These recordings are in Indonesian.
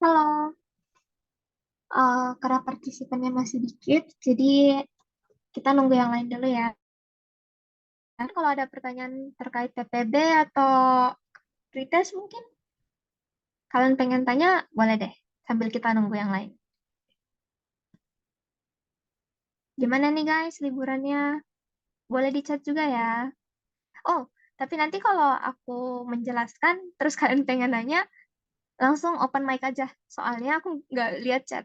Halo, karena partisipannya masih dikit, jadi kita nunggu yang lain dulu ya. Dan kalau ada pertanyaan terkait TPB atau pretest mungkin kalian pengen tanya, boleh deh, sambil kita nunggu yang lain. Gimana nih guys, liburannya? Boleh di chat juga ya. Oh, tapi nanti kalau aku menjelaskan, terus kalian pengen nanya, langsung open mic aja. Soalnya aku nggak lihat chat.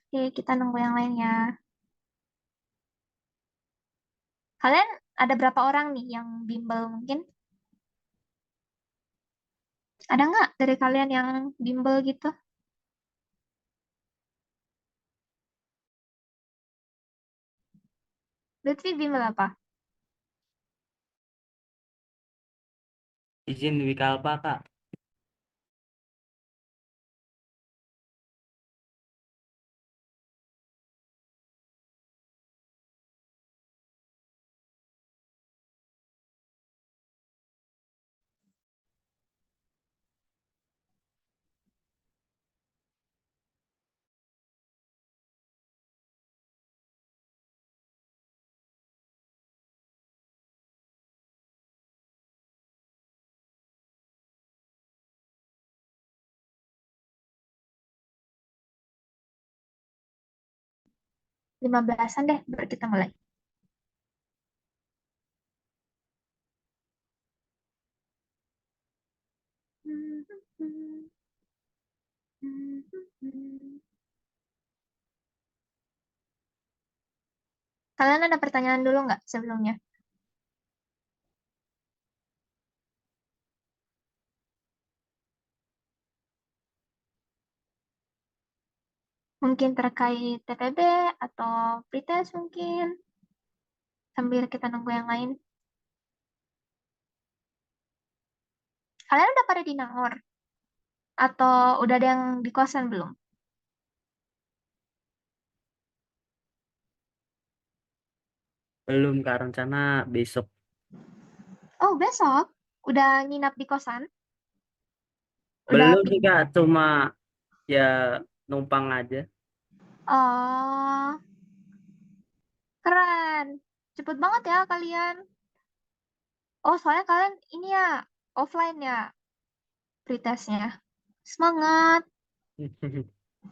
Oke, kita nunggu yang lain ya. Kalian ada berapa orang nih yang bimbel mungkin? Ada nggak dari kalian yang bimbel gitu? Lutfi bimbel apa? Izin Wikalpa, Kak. 15-an deh, baru kita mulai. Kalian ada pertanyaan dulu nggak sebelumnya? Mungkin terkait TPB atau pretest mungkin, sambil kita nunggu yang lain. Kalian udah pada di Nangor? Atau udah ada yang di kosan belum? Belum, Kak. Rencana besok. Oh, besok? Udah nginap di kosan? Udah Belum sih, pin... Kak. Cuma ya numpang aja. Oh, keren. Cepet banget ya kalian. Oh, soalnya kalian ini ya, offline ya, pretestnya. Semangat.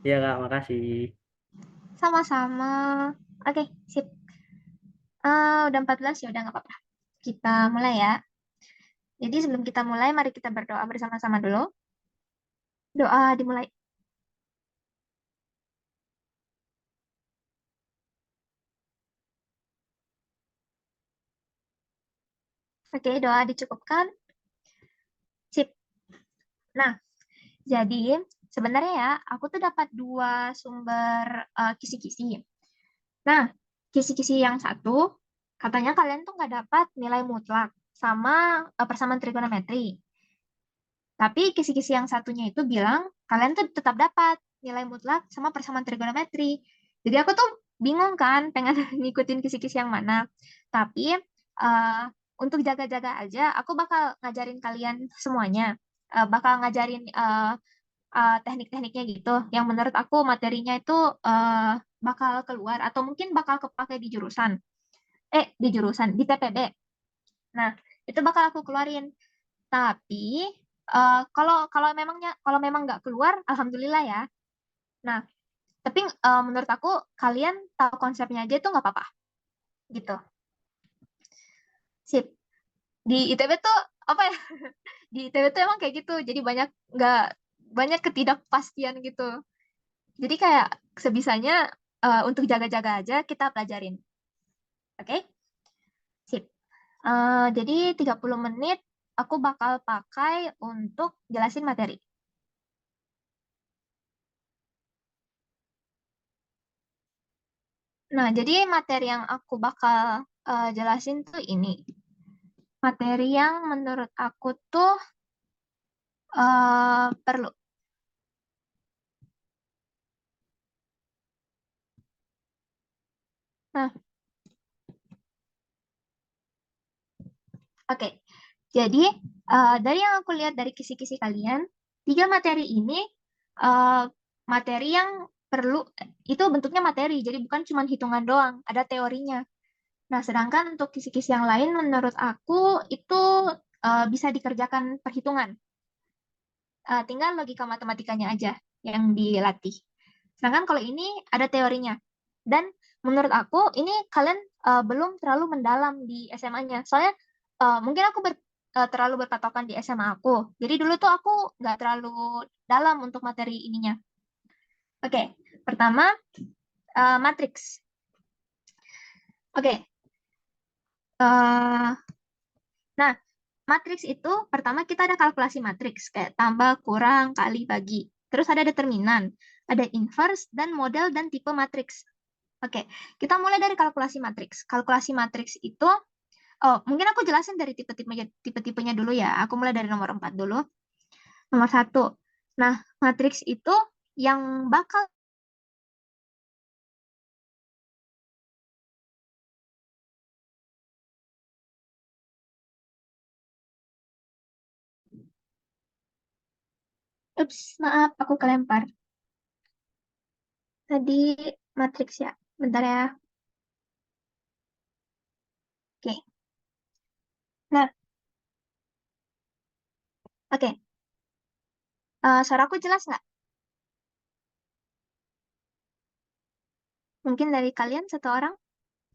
Ya, Kak. Makasih. Sama-sama. Oke, sip. Udah 14 ya, udah nggak apa-apa. Kita mulai ya. Jadi sebelum kita mulai, mari kita berdoa bersama-sama dulu. Doa dimulai. Oke, doa dicukupkan. Sip. Nah, jadi sebenarnya ya, aku tuh dapat dua sumber kisi-kisi. Nah, kisi-kisi yang satu, katanya kalian tuh nggak dapat nilai mutlak sama persamaan trigonometri. Tapi kisi-kisi yang satunya itu bilang kalian tuh tetap dapat nilai mutlak sama persamaan trigonometri. Jadi aku tuh bingung kan, pengen ngikutin kisi-kisi yang mana. Tapi eh, untuk jaga-jaga aja, aku bakal ngajarin kalian semuanya. Bakal ngajarin teknik-tekniknya gitu. Yang menurut aku materinya itu bakal keluar atau mungkin bakal kepake di jurusan. Di jurusan, di TPB. Nah, itu bakal aku keluarin. Tapi kalau kalau memang nggak keluar, alhamdulillah ya. Nah, tapi menurut aku kalian tahu konsepnya aja itu nggak apa-apa gitu. Sip. Di ITB tuh apa ya? Di ITB tuh emang kayak gitu. Jadi nggak banyak ketidakpastian gitu. Jadi kayak sebisanya untuk jaga-jaga aja kita pelajarin. Oke? Sip. Jadi 30 menit aku bakal pakai untuk jelasin materi. Nah, jadi materi yang aku bakal jelasin tuh ini. Materi yang menurut aku tuh perlu. Nah, oke. Jadi Dari yang aku lihat dari kisi-kisi kalian, 3 materi ini materi yang perlu, itu bentuknya materi, jadi bukan cuma hitungan doang, ada teorinya. Nah, sedangkan untuk kisi-kisi yang lain menurut aku itu bisa dikerjakan perhitungan. Tinggal logika matematikanya aja yang dilatih. Sedangkan kalau ini ada teorinya. Dan menurut aku ini kalian belum terlalu mendalam di SMA-nya. Soalnya mungkin aku terlalu berpatokan di SMA aku. Jadi dulu tuh aku nggak terlalu dalam untuk materi ininya. Oke, pertama matriks. Oke, nah matriks itu pertama kita ada kalkulasi matriks kayak tambah, kurang, kali, bagi. Terus ada determinan, ada inverse dan model dan tipe matriks. Oke, kita mulai dari kalkulasi matriks. Kalkulasi matriks itu, mungkin aku jelasin dari tipe-tipenya dulu ya. Aku mulai dari nomor 4 dulu. Nomor 1. Nah, matriks itu yang bakal Ups, maaf, aku kelempar. Tadi matriks ya. Bentar ya. Oke. Nah, oke. Suaraku jelas nggak? Mungkin dari kalian satu orang?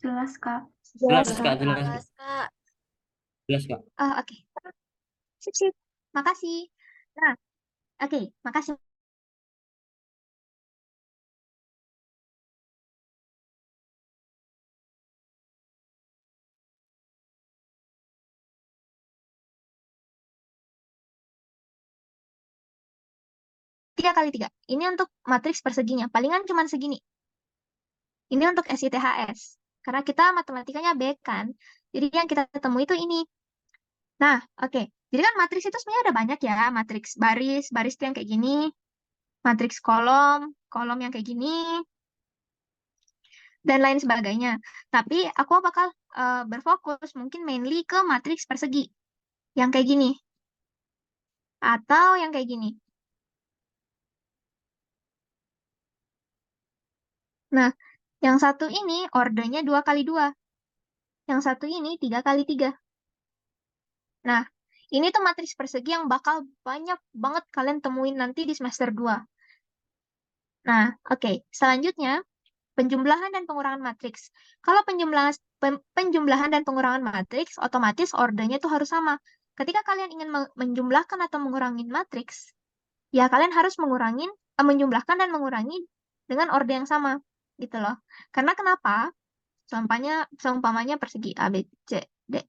Jelas, Kak. Jelas, Jelas, Kak, jelas. Jelas, Kak. Jelas, Kak. Oke. Sip, sip. Makasih. Nah, oke. Makasih. Tiga kali tiga. Ini untuk matriks perseginya. Palingan cuma segini. Ini untuk SITHS. Karena kita matematikanya B kan. Jadi yang kita ketemu itu ini. Nah, oke. Jadi kan matriks itu sebenarnya ada banyak ya. Matriks baris, baris itu yang kayak gini. Matriks kolom, kolom yang kayak gini. Dan lain sebagainya. Tapi aku bakal berfokus mungkin mainly ke matriks persegi. Yang kayak gini. Atau yang kayak gini. Nah, yang satu ini ordernya 2 kali 2. Yang satu ini 3 kali 3. Nah, ini tuh matriks persegi yang bakal banyak banget kalian temuin nanti di semester 2. Nah, oke. Selanjutnya, penjumlahan dan pengurangan matriks. Kalau penjumlahan dan pengurangan matriks, otomatis ordernya tuh harus sama. Ketika kalian ingin menjumlahkan atau mengurangi matriks, ya kalian harus menjumlahkan dan mengurangi dengan order yang sama. Gitu loh. Karena kenapa? Seumpamanya persegi A, B, C, D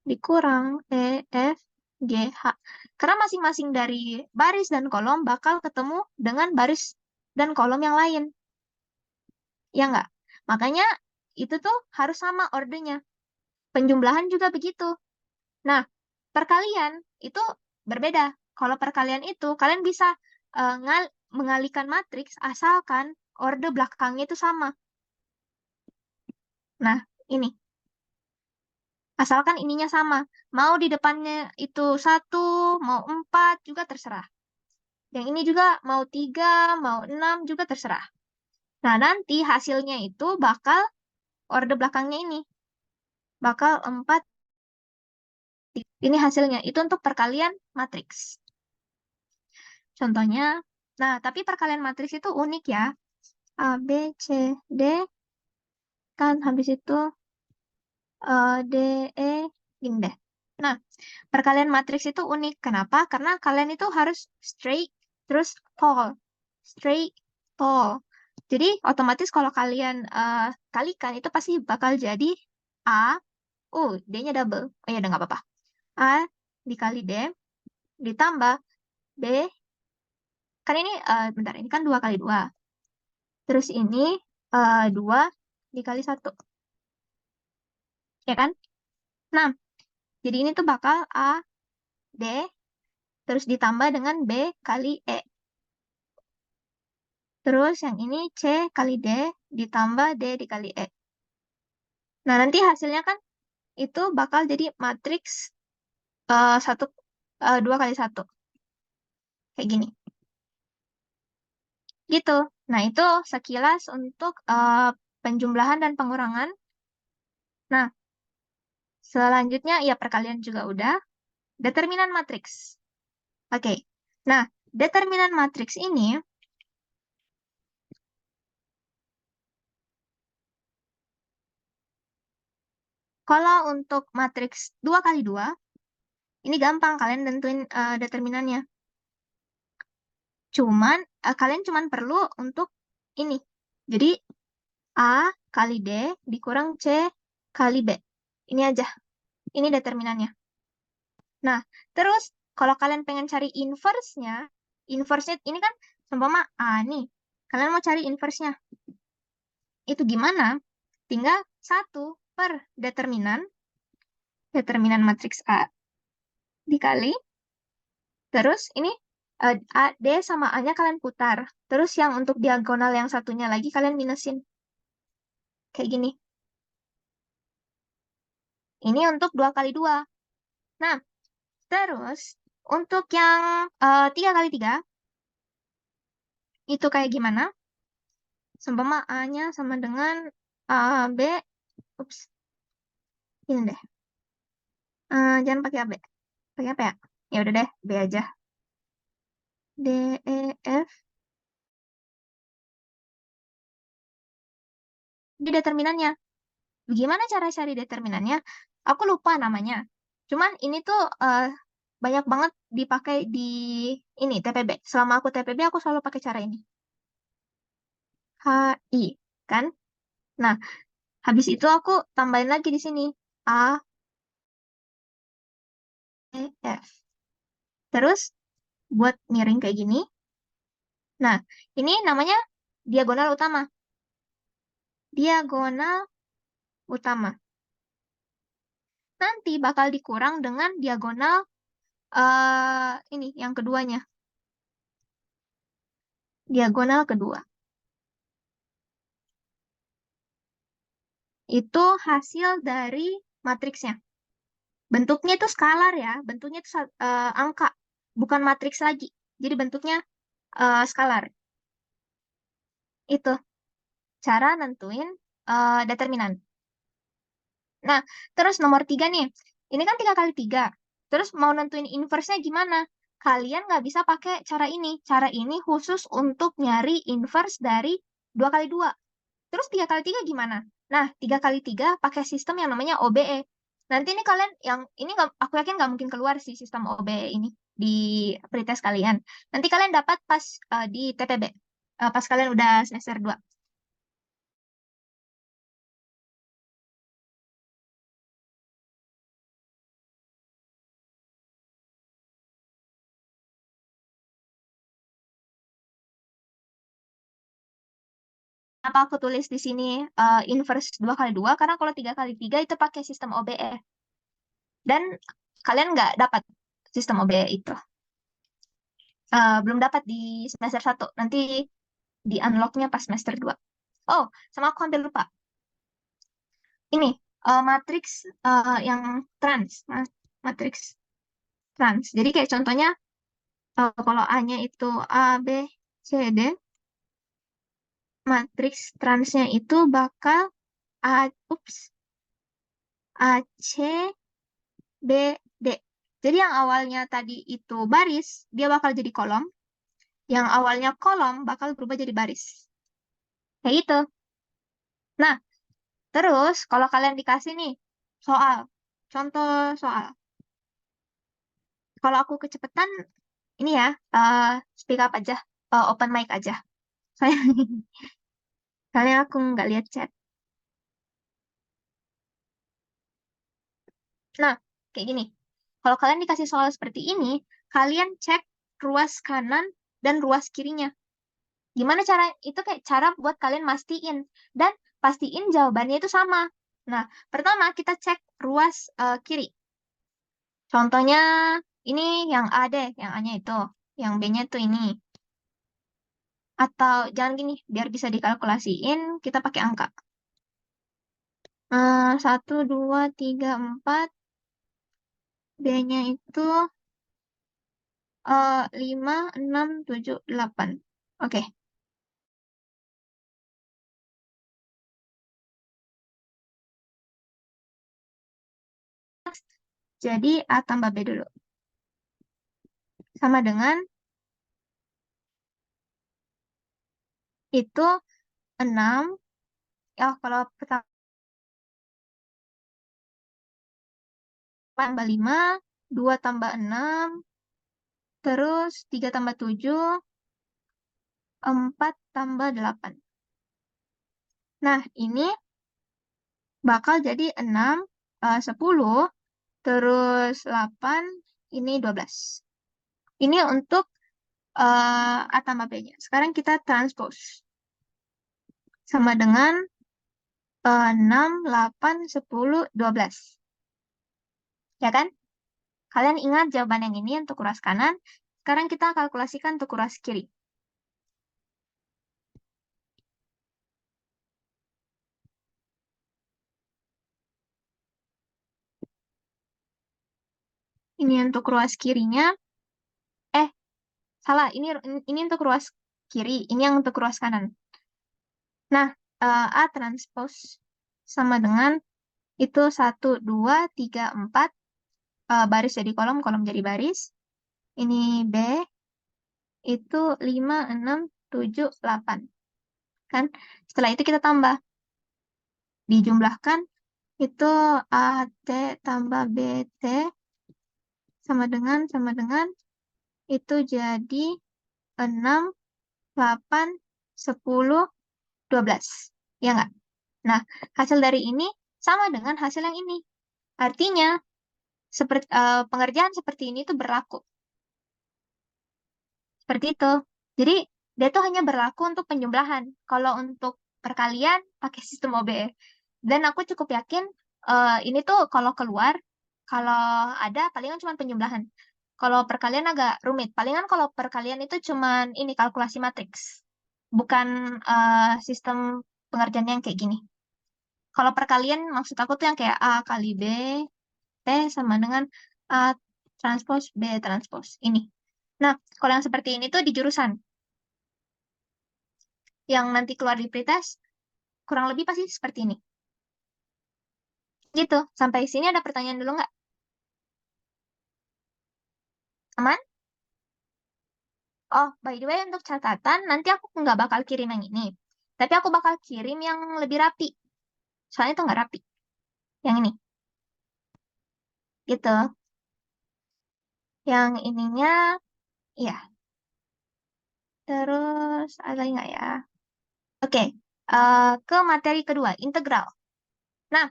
dikurang E, F, G, H. Karena masing-masing dari baris dan kolom bakal ketemu dengan baris dan kolom yang lain. Ya nggak? Makanya itu tuh harus sama ordernya. Penjumlahan juga begitu. Nah, perkalian itu berbeda. Kalau perkalian itu, kalian bisa mengalihkan matriks asalkan orde belakangnya itu sama. Nah, ini. Asalkan ininya sama. Mau di depannya itu 1, mau 4 juga terserah. Yang ini juga mau 3, mau 6 juga terserah. Nah, nanti hasilnya itu bakal orde belakangnya ini. Bakal 4. Ini hasilnya. Itu untuk perkalian matriks. Contohnya, nah tapi perkalian matriks itu unik ya. A, B, C, D, kan habis itu D, E, gini deh. Nah, perkalian matriks itu unik. Kenapa? Karena kalian itu harus straight, terus tall. Straight, tall. Jadi, otomatis kalau kalian kalikan, itu pasti bakal jadi A, D-nya double. Oh ya, udah nggak apa-apa. A dikali D, ditambah B, kan ini, bentar, ini kan 2 kali 2. Terus ini 2 dikali 1. Ya kan? Nah, jadi ini tuh bakal A, D, terus ditambah dengan B kali E. Terus yang ini C kali D ditambah D dikali E. Nah, nanti hasilnya kan itu bakal jadi matriks satu 2 kali 1 kayak gini gitu. Nah itu sekilas untuk penjumlahan dan pengurangan. Nah selanjutnya ya perkalian juga udah. Determinan matriks. Oke. Nah determinan matriks ini kalau untuk matriks 2 kali 2 ini gampang kalian tentuin determinannya. Cuman kalian cuman perlu untuk ini. Jadi A kali D dikurang C kali B. Ini aja. Ini determinannya. Nah, terus kalau kalian pengen cari inverse-nya, inverse-nya ini kan seumpama A nih. Kalian mau cari inverse-nya. Itu gimana? Tinggal 1/determinan, determinan matriks A dikali. Terus ini A, D sama A-nya kalian putar. Terus yang untuk diagonal yang satunya lagi kalian minusin. Kayak gini. Ini untuk 2 kali 2. Nah, terus untuk yang 3 kali 3 itu kayak gimana? Seumpama A-nya sama dengan B. Ups, ini deh. Jangan pakai AB. Pakai apa ya? Ya udah deh, B aja. D, E, F. Di determinannya. Gimana cara cari determinannya? Aku lupa namanya. Cuman ini tuh banyak banget dipakai di ini TPB. Selama aku TPB aku selalu pakai cara ini. HI, kan? Nah, habis itu aku tambahin lagi di sini. A, E, F. Terus buat miring kayak gini. Nah, ini namanya diagonal utama. Diagonal utama. Nanti bakal dikurang dengan diagonal ini yang keduanya. Diagonal kedua. Itu hasil dari matriksnya. Bentuknya itu skalar ya, bentuknya itu angka, bukan matriks lagi. Jadi bentuknya skalar. Itu cara nentuin determinan. Nah, terus nomor 3 nih. Ini kan 3 kali 3. Terus mau nentuin inverse-nya gimana? Kalian nggak bisa pakai cara ini. Cara ini khusus untuk nyari inverse dari 2 kali 2. Terus 3 kali 3 gimana? Nah, 3 kali 3 pakai sistem yang namanya OBE. Nanti ini kalian yang ini nggak, aku yakin nggak mungkin keluar sih sistem OBE ini di pretest kalian. Nanti kalian dapat pas di TPB, pas kalian udah semester 2. Kenapa aku tulis di sini inverse 2 kali 2? Karena kalau 3 kali 3 itu pakai sistem OBE. Dan kalian nggak dapat sistem OBE itu. Belum dapat di semester 1. Nanti di unlock-nya pas semester 2. Oh, sama aku hampir lupa. Ini matriks yang trans, matriks trans. Jadi kayak contohnya kalau A-nya itu A, B, C, D, matriks transnya itu bakal ups, A, C, B, D. Jadi yang awalnya tadi itu baris, dia bakal jadi kolom. Yang awalnya kolom bakal berubah jadi baris. Kayak gitu. Nah, terus kalau kalian dikasih nih soal, contoh soal. Kalau aku kecepatan, ini ya, speak up aja, open mic aja. Saya, soalnya aku nggak lihat chat. Nah, kayak gini. Kalau kalian dikasih soal seperti ini, kalian cek ruas kanan dan ruas kirinya. Gimana cara, itu kayak cara buat kalian mastiin. Dan pastiin jawabannya itu sama. Nah, pertama kita cek ruas kiri. Contohnya, ini yang A deh, yang A-nya itu. Yang B-nya tuh ini. Atau jangan gini, biar bisa dikalkulasiin, kita pakai angka. 1, 2, 3, 4, B-nya itu 5, 6, 7, 8. Oke. Jadi A tambah B dulu. Sama dengan itu 6. Oh, kalau pertama tambah 5, 2 tambah 6, terus 3 tambah 7, 4 tambah 8. Nah, ini bakal jadi 6, 10, terus 8, ini 12. Ini untuk A tambah B-nya. Sekarang kita transpose. Sama dengan 6, 8, 10, 12. Ya kan? Kalian ingat jawaban yang ini untuk kuras kanan. Sekarang kita kalkulasikan untuk kuras kiri. Ini untuk ruas kirinya. Salah. Ini untuk ruas kiri. Ini yang untuk ruas kanan. Nah, A transpose sama dengan itu 1, 2, 3, 4. Baris jadi kolom, kolom jadi baris. Ini B. Itu 5, 6, 7, 8. Kan? Setelah itu kita tambah. Dijumlahkan. Itu AT tambah BT sama dengan itu jadi 6, 8, 10, 12. Ya nggak? Nah, hasil dari ini sama dengan hasil yang ini. Artinya, pengerjaan seperti ini tuh berlaku. Seperti itu. Jadi, dia tuh hanya berlaku untuk penjumlahan. Kalau untuk perkalian, pakai sistem OBE. Dan aku cukup yakin, ini tuh kalau keluar, kalau ada, palingan cuma penjumlahan. Kalau perkalian agak rumit. Palingan kalau perkalian itu cuman ini, kalkulasi matriks. Bukan sistem pengerjaan yang kayak gini. Kalau perkalian, maksud aku tuh yang kayak A kali B, T sama dengan A transpose B transpose. Ini. Nah, kalau yang seperti ini tuh di jurusan. Yang nanti keluar di pretest, kurang lebih pasti seperti ini. Gitu. Sampai sini ada pertanyaan dulu nggak? Aman? Oh, by the way, untuk catatan, nanti aku nggak bakal kirim yang ini. Tapi aku bakal kirim yang lebih rapi. Soalnya itu nggak rapi. Yang ini. Gitu. Yang ininya, iya. Terus, ada lagi nggak ya? Oke. Ke materi kedua, integral. Nah,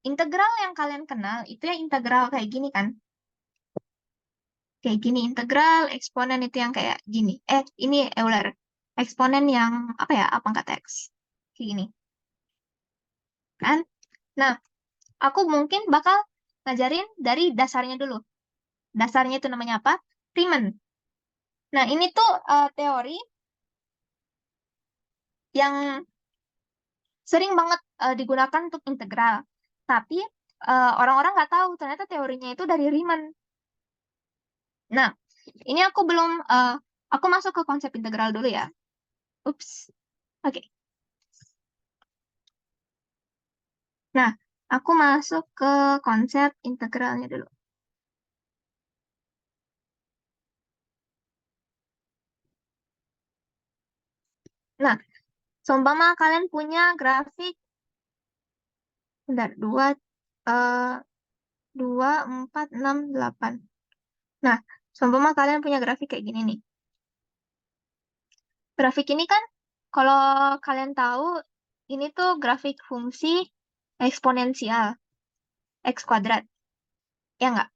integral yang kalian kenal, itu ya integral kayak gini kan? Kayak gini, integral, eksponen itu yang kayak gini. Ini Euler. Eksponen yang, apa ya, A pangkat X. Kayak gini. Kan? Nah, aku mungkin bakal ngajarin dari dasarnya dulu. Dasarnya itu namanya apa? Riemann. Nah, ini tuh teori yang sering banget digunakan untuk integral. Tapi orang-orang nggak tahu ternyata teorinya itu dari Riemann. Nah, ini aku masuk ke konsep integral dulu ya. Ups. Oke. Nah, aku masuk ke konsep integralnya dulu. Nah, seumpama kalian punya grafik, bentar, 2, 4, 6, 8. Nah, seumpama kalian punya grafik kayak gini nih. Grafik ini kan, kalau kalian tahu, ini tuh grafik fungsi eksponensial, X kuadrat. Ya nggak?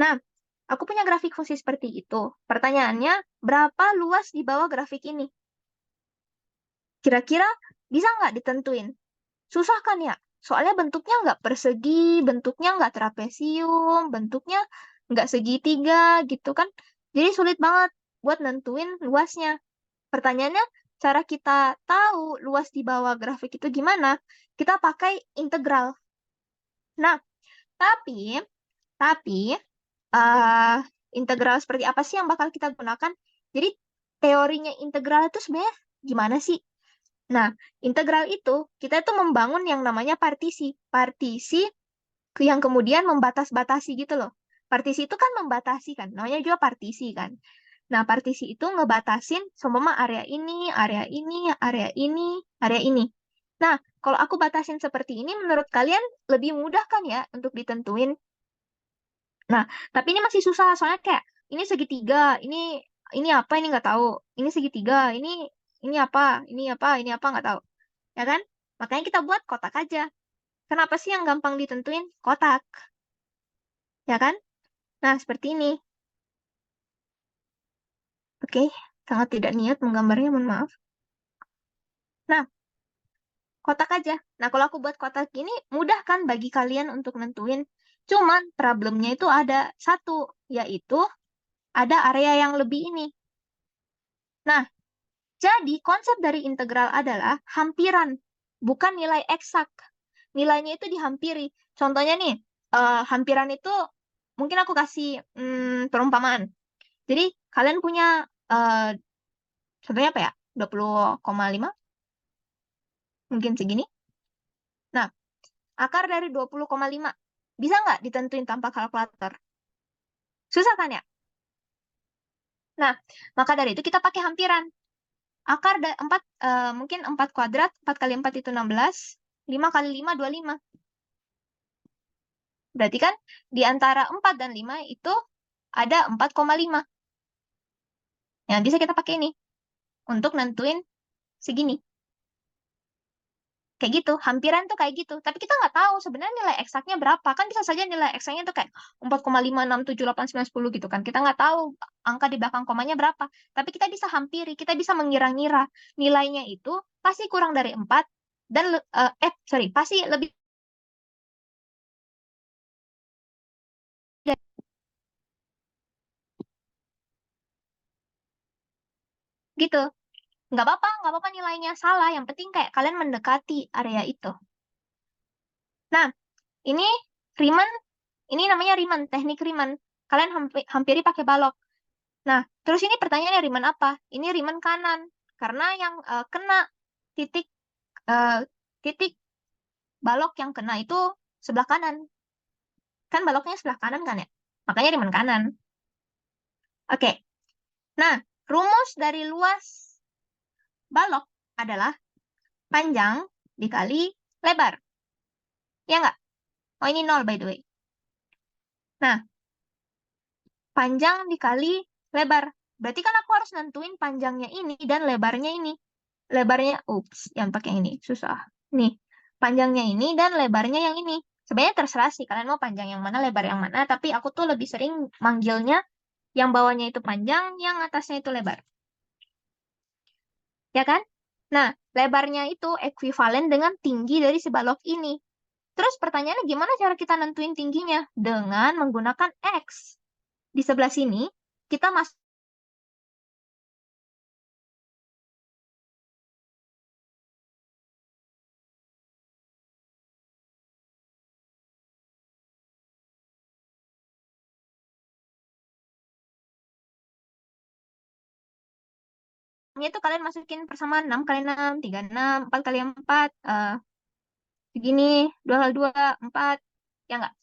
Nah, aku punya grafik fungsi seperti itu. Pertanyaannya, berapa luas di bawah grafik ini? Kira-kira bisa nggak ditentuin? Susah kan ya? Soalnya bentuknya nggak persegi, bentuknya nggak trapesium, bentuknya nggak segitiga gitu kan. Jadi sulit banget buat nentuin luasnya. Pertanyaannya, cara kita tahu luas di bawah grafik itu gimana? Kita pakai integral. Nah, tapi integral seperti apa sih yang bakal kita gunakan. Jadi teorinya integral itu sebenarnya gimana sih? Nah, integral itu kita tuh membangun yang namanya partisi. Partisi yang kemudian membatas-batasi gitu loh. Partisi itu kan membatasi kan, namanya juga partisi kan. Nah, partisi itu ngebatasin seumpama area ini, area ini, area ini, area ini. Nah, kalau aku batasin seperti ini, menurut kalian lebih mudah kan ya untuk ditentuin? Nah, tapi ini masih susah soalnya kayak ini segitiga, ini apa ini nggak tahu. Ini segitiga, ini apa, ini apa nggak tahu. Ya kan? Makanya kita buat kotak aja. Kenapa sih yang gampang ditentuin? Kotak, ya kan? Nah, seperti ini. Oke, sangat tidak niat menggambarnya, mohon maaf. Nah, kotak aja. Nah, kalau aku buat kotak gini, mudah kan bagi kalian untuk nentuin. Cuman problemnya itu ada satu, yaitu ada area yang lebih ini. Nah, jadi konsep dari integral adalah hampiran, bukan nilai eksak. Nilainya itu dihampiri. Contohnya nih, hampiran itu mungkin aku kasih perumpamaan. Jadi kalian punya contohnya apa ya? 20,5 mungkin segini. Nah, akar dari 20,5 bisa nggak ditentuin tanpa kalkulator? Susah kan ya? Nah, maka dari itu kita pakai hampiran. Akar 4, mungkin 4 kuadrat, 4 kali 4 itu 16, 5 kali 5, 25. Berarti kan di antara 4 dan 5 itu ada 4,5. Yang bisa kita pakai ini untuk nentuin segini. Kayak gitu, hampiran tuh kayak gitu. Tapi kita nggak tahu sebenarnya nilai eksaknya berapa. Kan bisa saja nilai eksaknya tuh kayak 4,5, 6, 7, 8, 9, 10 gitu kan. Kita nggak tahu angka di belakang komanya berapa. Tapi kita bisa hampiri, kita bisa mengira-ngira. Nilainya itu pasti kurang dari 4 dan sorry, pasti lebih dari gitu. Nggak apa-apa nilainya salah. Yang penting kayak kalian mendekati area itu. Nah, ini Riemann, ini namanya Riemann, teknik Riemann. Kalian hampiri pakai balok. Nah, terus ini pertanyaannya Riemann apa? Ini Riemann kanan. Karena yang kena titik eh, titik balok yang kena itu sebelah kanan. Kan baloknya sebelah kanan kan ya? Makanya Riemann kanan. Oke. Nah, rumus dari luas balok adalah panjang dikali lebar. Ya nggak? Oh, ini 0 by the way. Nah, panjang dikali lebar. Berarti kan aku harus nentuin panjangnya ini dan lebarnya ini. Lebarnya, ups, yang pakai yang ini, susah. Nih, panjangnya ini dan lebarnya yang ini. Sebenarnya terserah sih, kalian mau panjang yang mana, lebar yang mana, tapi aku tuh lebih sering manggilnya yang bawahnya itu panjang, yang atasnya itu lebar. Ya kan? Nah, lebarnya itu ekuivalen dengan tinggi dari si balok ini. Terus pertanyaannya gimana cara kita nentuin tingginya? Dengan menggunakan X. Di sebelah sini, kita masuknya itu kalian masukin persamaan 6 kali 6, 3, 6, 4 kali 4, segini, 2 kali 2, 4. Ya nggak?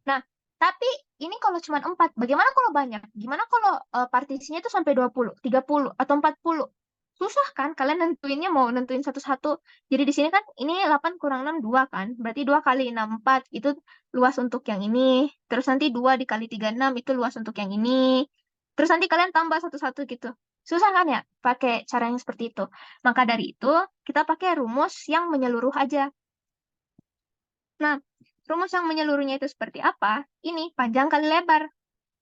Nah, tapi ini kalau cuma 4, bagaimana kalau banyak? Gimana kalau partisinya itu sampai 20, 30, atau 40? Susah kan kalian nentuinnya mau nentuin satu-satu. Jadi di sini kan ini 8 kurang 6, 2 kan? Berarti 2 kali 6, 4 itu luas untuk yang ini. Terus nanti 2 dikali 3, 6 itu luas untuk yang ini. Terus nanti kalian tambah satu-satu gitu. Susah kan ya pakai cara yang seperti itu. Maka dari itu kita pakai rumus yang menyeluruh aja. Nah, rumus yang menyeluruhnya itu seperti apa? Ini panjang kali lebar.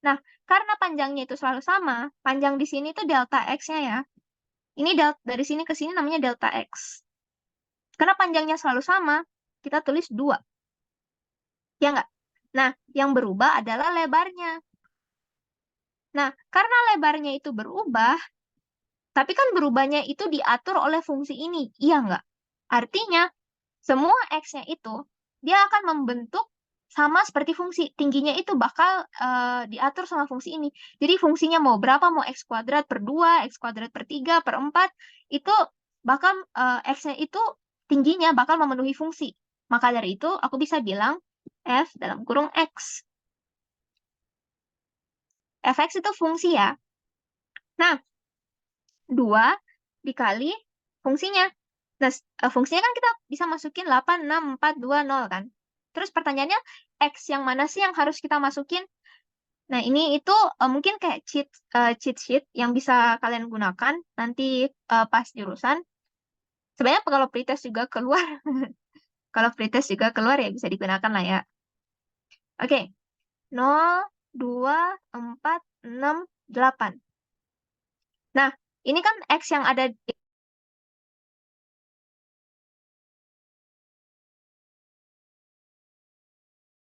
Nah, karena panjangnya itu selalu sama, panjang di sini itu delta X-nya ya. Ini dari sini ke sini namanya delta X. Karena panjangnya selalu sama, kita tulis 2. Ya nggak? Nah, yang berubah adalah lebarnya. Nah, karena lebarnya itu berubah, tapi kan berubahnya itu diatur oleh fungsi ini. Iya nggak? Artinya, semua X-nya itu, dia akan membentuk sama seperti fungsi. Tingginya itu bakal diatur sama fungsi ini. Jadi fungsinya mau berapa, mau X kuadrat per 2, X kuadrat per 3, per 4, itu bakal X-nya itu tingginya bakal memenuhi fungsi. Maka dari itu aku bisa bilang F dalam kurung X. Fx itu fungsi ya. Nah, 2 dikali fungsinya. Nah, fungsinya kan kita bisa masukin 8, 6, 4, 2, 0 kan. Terus pertanyaannya, X yang mana sih yang harus kita masukin? Nah, ini itu mungkin kayak cheat sheet yang bisa kalian gunakan nanti pas jurusan. Sebenarnya kalau pretest juga keluar. Kalau pretest juga keluar ya bisa digunakan lah ya. Oke, 0, 2, 4, 6, 8. Nah, ini kan X yang ada di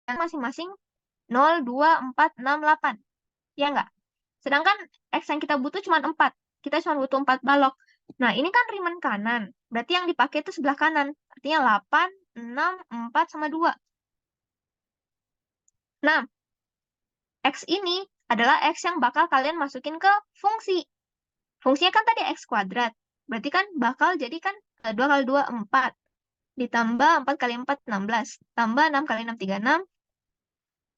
masing-masing 0, 2, 4, 6, 8. Ya nggak? Sedangkan X yang kita butuh cuma 4. Kita cuma butuh 4 balok. Nah, ini kan Riemann kanan. Berarti yang dipakai itu sebelah kanan. Artinya 8, 6, 4, sama 2. Nah, X ini adalah X yang bakal kalian masukin ke fungsi. Fungsinya kan tadi X kuadrat. Berarti kan bakal jadi kan 2 kali 2, 4. Ditambah 4 kali 4, 16. Tambah 6 kali 6, 36.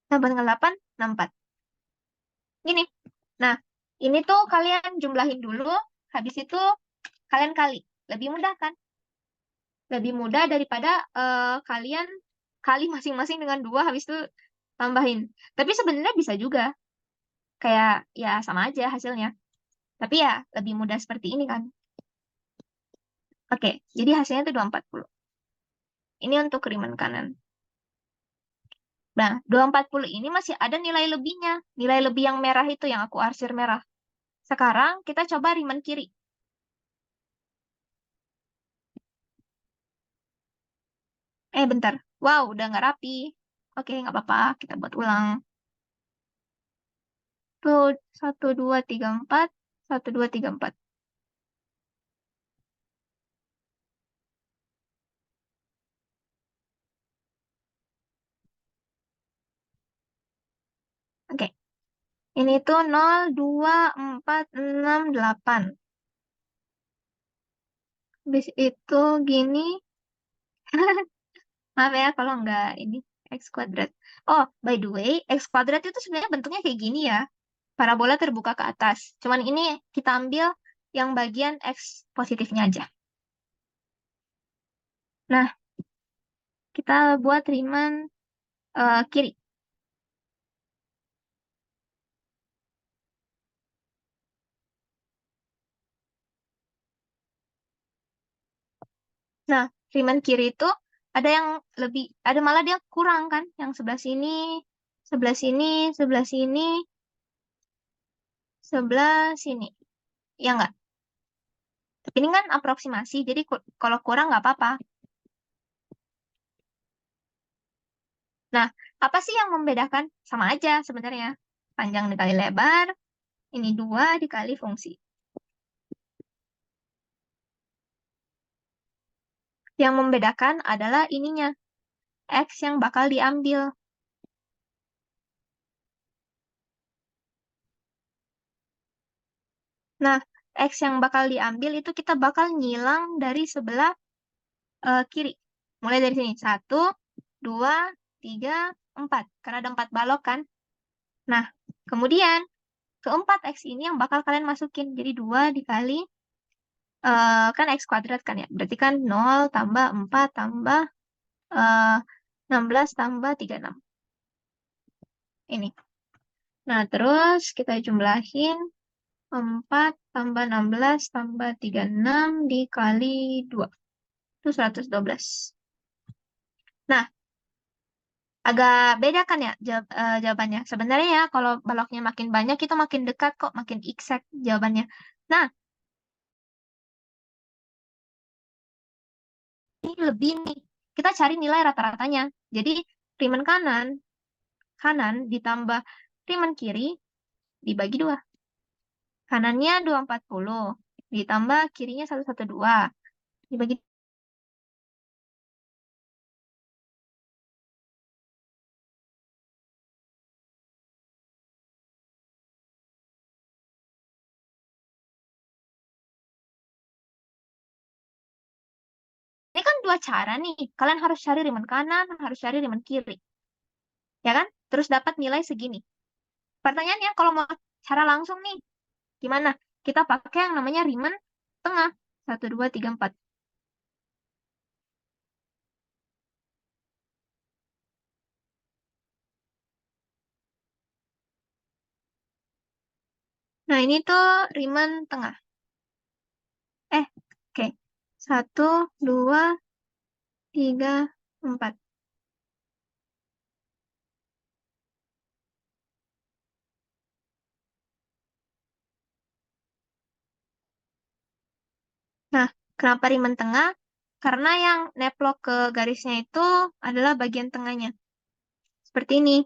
Tambah dengan 8, 64. Gini. Nah, ini tuh kalian jumlahin dulu. Habis itu kalian kali. Lebih mudah kan? Lebih mudah daripada kalian kali masing-masing dengan 2 habis itu tambahin. Tapi sebenarnya bisa juga. Kayak ya sama aja hasilnya. Tapi ya lebih mudah seperti ini kan. Oke, jadi hasilnya itu 240. Ini untuk Riemann kanan. Nah, 240 ini masih ada nilai lebihnya. Nilai lebih yang merah itu yang aku arsir merah. Sekarang kita coba Riemann kiri. Bentar. Wow, udah nggak rapi. Oke, nggak apa-apa. Kita buat ulang. Tuh, 1, 2, 3, 4. 1, 2, 3, 4. Oke. Ini tuh 0, 2, 4, 6, 8. Habis itu gini. Maaf ya kalau nggak ini. X kuadrat. Oh, by the way, X kuadrat itu sebenarnya bentuknya kayak gini ya. Parabola terbuka ke atas. Cuman ini kita ambil yang bagian X positifnya aja. Nah, kita buat Riemann kiri. Nah, Riemann kiri itu ada yang lebih, ada malah dia kurang kan? Yang sebelah sini, sebelah sini, sebelah sini, sebelah sini. Ya nggak? Tapi ini kan aproksimasi, jadi kalau kurang nggak apa-apa. Nah, apa sih yang membedakan? Sama aja sebenarnya. Panjang dikali lebar, ini 2 dikali fungsi. Yang membedakan adalah ininya, X yang bakal diambil. Nah, X yang bakal diambil itu kita bakal ngilang dari sebelah kiri. Mulai dari sini. 1, 2, 3, 4. Karena ada 4 balok kan. Nah, kemudian keempat X ini yang bakal kalian masukin. Jadi 2 dikali, kan X kuadrat kan ya. Berarti kan 0 tambah 4 tambah 16 tambah 36. Ini. Nah, terus kita jumlahin 4 tambah 16 tambah 36 dikali 2. Itu 112. Nah, agak beda kan ya jawabannya. Sebenarnya ya kalau baloknya makin banyak itu makin dekat kok, makin exact jawabannya. Nah, ini lebih nih. Kita cari nilai rata-ratanya. Jadi, Riemann kanan, kanan ditambah Riemann kiri dibagi 2. Kanannya 240 ditambah kirinya 112 dibagi dua cara nih. Kalian harus cari Riemann kanan, harus cari Riemann kiri. Ya kan? Terus dapat nilai segini. Pertanyaannya, kalau mau cara langsung nih, gimana? Kita pakai yang namanya Riemann tengah. Satu, dua, tiga, empat. Nah, ini tuh Riemann tengah. Oke. Satu, dua, tiga, empat. Nah, kenapa Riemann tengah? Karena yang neplok ke garisnya itu adalah bagian tengahnya. Seperti ini.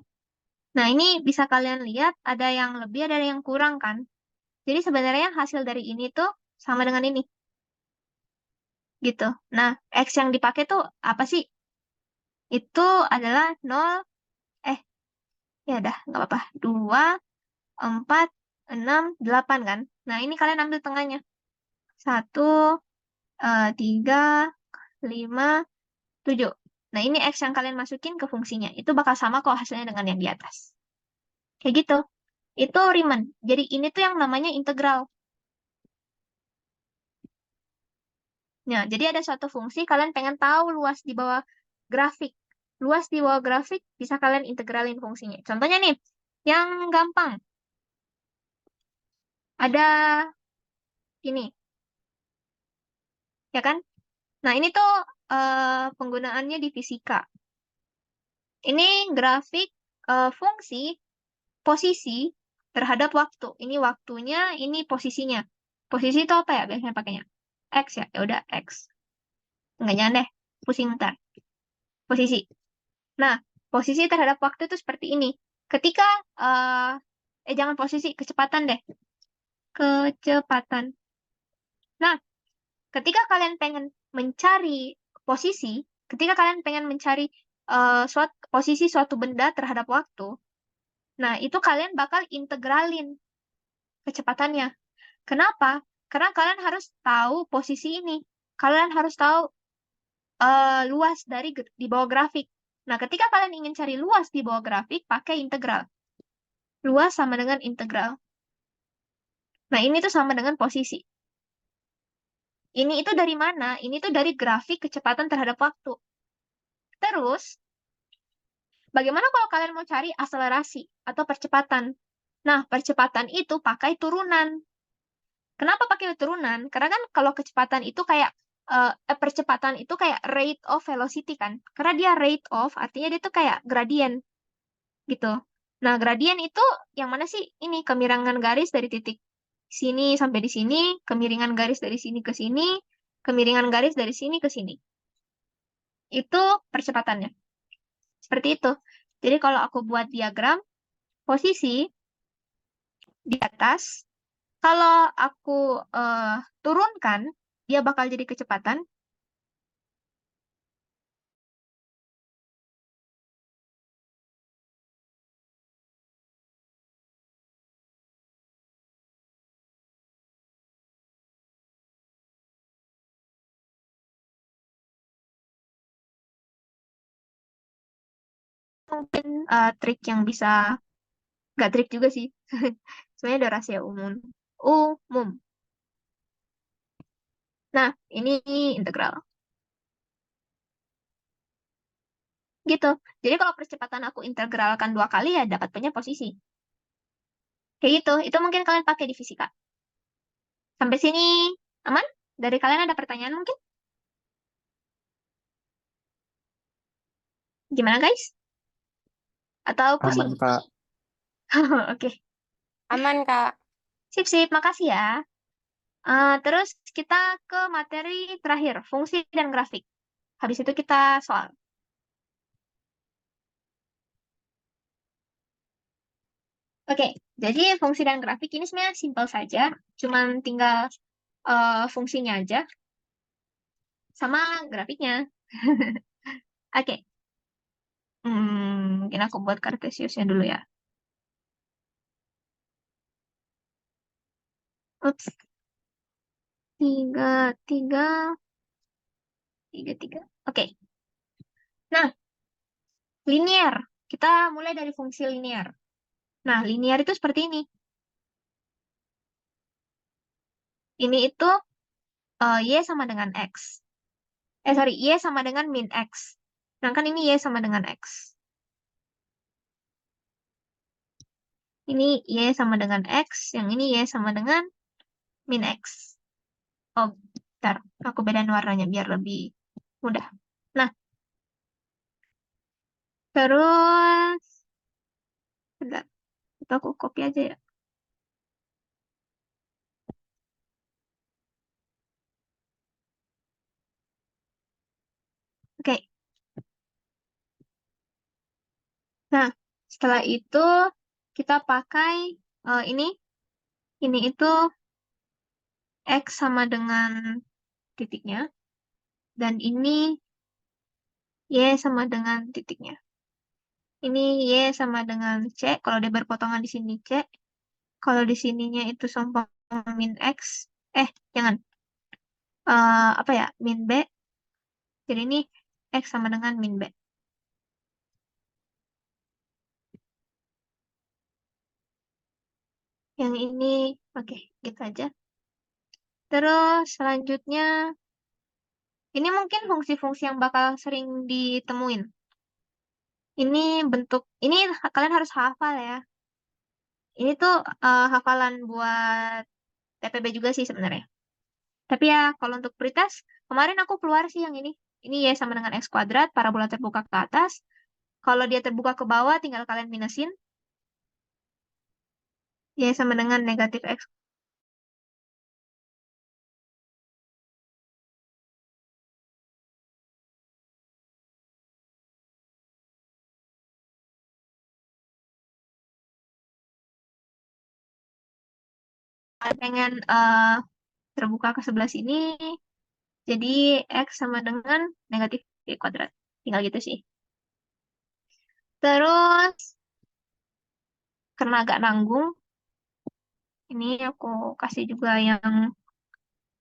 Nah, ini bisa kalian lihat ada yang lebih, ada yang kurang kan? Jadi sebenarnya hasil dari ini tuh sama dengan ini. Gitu. Nah, X yang dipakai tuh apa sih? Itu adalah 0, eh, ya udah, nggak apa-apa. 2, 4, 6, 8 kan? Nah, ini kalian ambil tengahnya. 1, 3, 5, 7. Nah, ini X yang kalian masukin ke fungsinya. Itu bakal sama kok hasilnya dengan yang di atas. Kayak gitu. Itu Riemann. Jadi ini tuh yang namanya integral. Nah, jadi ada suatu fungsi kalian pengen tahu luas di bawah grafik. Luas di bawah grafik bisa kalian integralin fungsinya. Contohnya nih, yang gampang. Ada ini, ya kan? Nah, ini tuh penggunaannya di fisika. Ini grafik fungsi posisi terhadap waktu. Ini waktunya, ini posisinya. Posisi itu apa ya biasanya pakainya? X ya, ya udah X. Enggak, jangan deh, pusing ntar. Posisi. Nah, posisi terhadap waktu itu seperti ini. Ketika, jangan posisi, kecepatan deh. Kecepatan. Nah, ketika kalian pengen mencari posisi, ketika kalian pengen mencari posisi suatu benda terhadap waktu, nah itu kalian bakal integralin kecepatannya. Kenapa? Karena kalian harus tahu posisi ini. Kalian harus tahu luas dari di bawah grafik. Nah, ketika kalian ingin cari luas di bawah grafik, pakai integral. Luas sama dengan integral. Nah, ini tuh sama dengan posisi. Ini itu dari mana? Ini tuh dari grafik kecepatan terhadap waktu. Terus, bagaimana kalau kalian mau cari akselerasi atau percepatan? Nah, percepatan itu pakai turunan. Kenapa pakai turunan? Karena kan kalau kecepatan itu kayak percepatan itu kayak rate of velocity kan. Karena dia rate of artinya dia tuh kayak gradien gitu. Nah, gradien itu yang mana sih? Ini kemiringan garis dari titik sini sampai di sini, kemiringan garis dari sini ke sini, kemiringan garis dari sini ke sini. Itu percepatannya. Seperti itu. Jadi kalau aku buat diagram posisi di atas, kalau aku turunkan, dia bakal jadi kecepatan. Mungkin trik yang bisa, nggak trik juga sih. Sebenarnya udah rahasia umum. Umum. Nah, ini integral. Gitu. Jadi kalau percepatan aku integralkan 2 kali ya dapat punya posisi. Kayak gitu. Itu mungkin kalian pakai di fisika. Sampai sini aman? Dari kalian ada pertanyaan mungkin? Gimana guys? Atau Aman, pusing? Kak. Oke. Aman, Kak. Sip-sip. Makasih ya. Terus kita ke materi terakhir, fungsi dan grafik. Habis itu kita soal. Oke, jadi fungsi dan grafik ini sebenarnya simpel saja. Cuman tinggal fungsinya aja sama grafiknya. Oke, mungkin aku buat kartesiusnya dulu ya. Ups, tiga, tiga. 3, 3. Oke. Nah, linear. Kita mulai dari fungsi linear. Nah, linear itu seperti ini. Ini itu Y sama dengan X. Sorry, Y sama dengan min X. Sedangkan ini Y sama dengan X. Ini Y sama dengan X, yang ini Y sama dengan min X. Oh, bentar. Aku bedain warnanya biar lebih mudah. Nah, terus, bentar. Itu aku copy aja ya. Oke. Nah, setelah itu kita pakai ini. Ini itu X sama dengan titiknya. Dan ini Y sama dengan titiknya. Ini Y sama dengan C. Kalau dia berpotongan di sini C. Kalau di sininya itu sama min X. Jangan. Apa ya? Min B. Jadi ini X sama dengan min B. Yang ini, oke, gitu aja. Terus selanjutnya, ini mungkin fungsi-fungsi yang bakal sering ditemuin. Ini bentuk, ini kalian harus hafal ya. Ini tuh hafalan buat TPB juga sih sebenarnya. Tapi ya, kalau untuk pretest, kemarin aku keluar sih yang ini. Ini Y sama dengan X kuadrat, parabola terbuka ke atas. Kalau dia terbuka ke bawah, tinggal kalian minusin. Y sama dengan negatif X. Kalian pengen terbuka ke sebelah sini, jadi X sama dengan negatif Y kuadrat. Tinggal gitu sih. Terus, karena agak nanggung, ini aku kasih juga yang,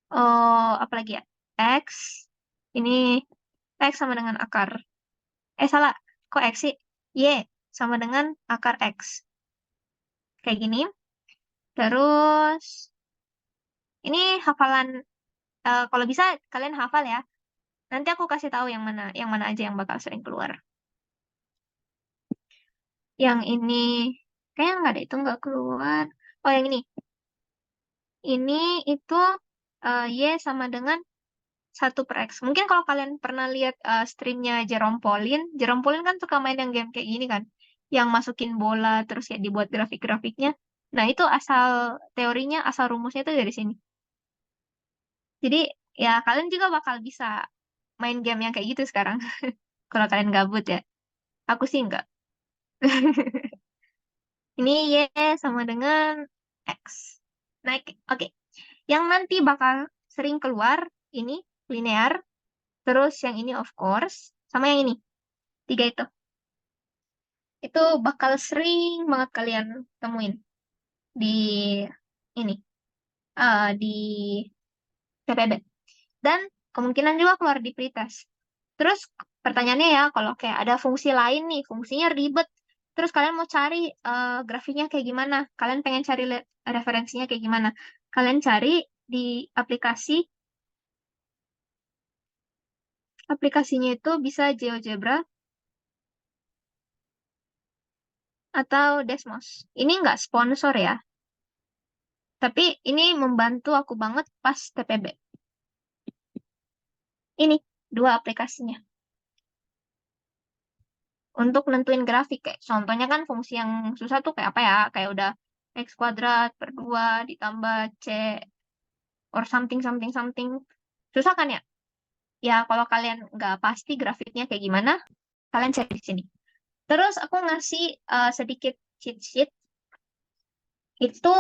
apa lagi ya? X. Ini X sama dengan akar. Salah. Kok X sih? Y sama dengan akar X. Kayak gini. Terus, ini hafalan, kalau bisa kalian hafal ya. Nanti aku kasih tahu yang mana aja yang bakal sering keluar. Yang ini, kayaknya nggak ada, itu nggak keluar. Oh, yang ini. Ini itu Y sama dengan 1/X. Mungkin kalau kalian pernah lihat streamnya Jerome Pauline kan suka main yang game kayak gini kan. Yang masukin bola, terus ya dibuat grafik-grafiknya. Nah, itu asal teorinya, asal rumusnya itu dari sini. Jadi, ya kalian juga bakal bisa main game yang kayak gitu sekarang. Kalau kalian gabut ya. Aku sih enggak. Ini Y sama dengan X. Naik, oke. Yang nanti bakal sering keluar, ini linear. Terus yang ini of course. Sama yang ini. Tiga itu. Itu bakal sering banget kalian temuin di ini. Di PPB. Dan kemungkinan juga keluar di pretest. Terus pertanyaannya ya, kalau kayak ada fungsi lain nih, fungsinya ribet. Terus kalian mau cari grafiknya kayak gimana? Kalian pengen cari referensinya kayak gimana? Kalian cari di aplikasi. Aplikasinya itu bisa GeoGebra atau Desmos. Ini nggak sponsor ya, tapi ini membantu aku banget pas TPB. Ini dua aplikasinya. Untuk nentuin grafik, kayak contohnya kan fungsi yang susah tuh kayak apa ya? Kayak udah X kuadrat per 2 ditambah C or something something something. Susah kan ya? Ya kalau kalian nggak pasti grafiknya kayak gimana, kalian cek di sini. Terus aku ngasih sedikit cheat sheet. Itu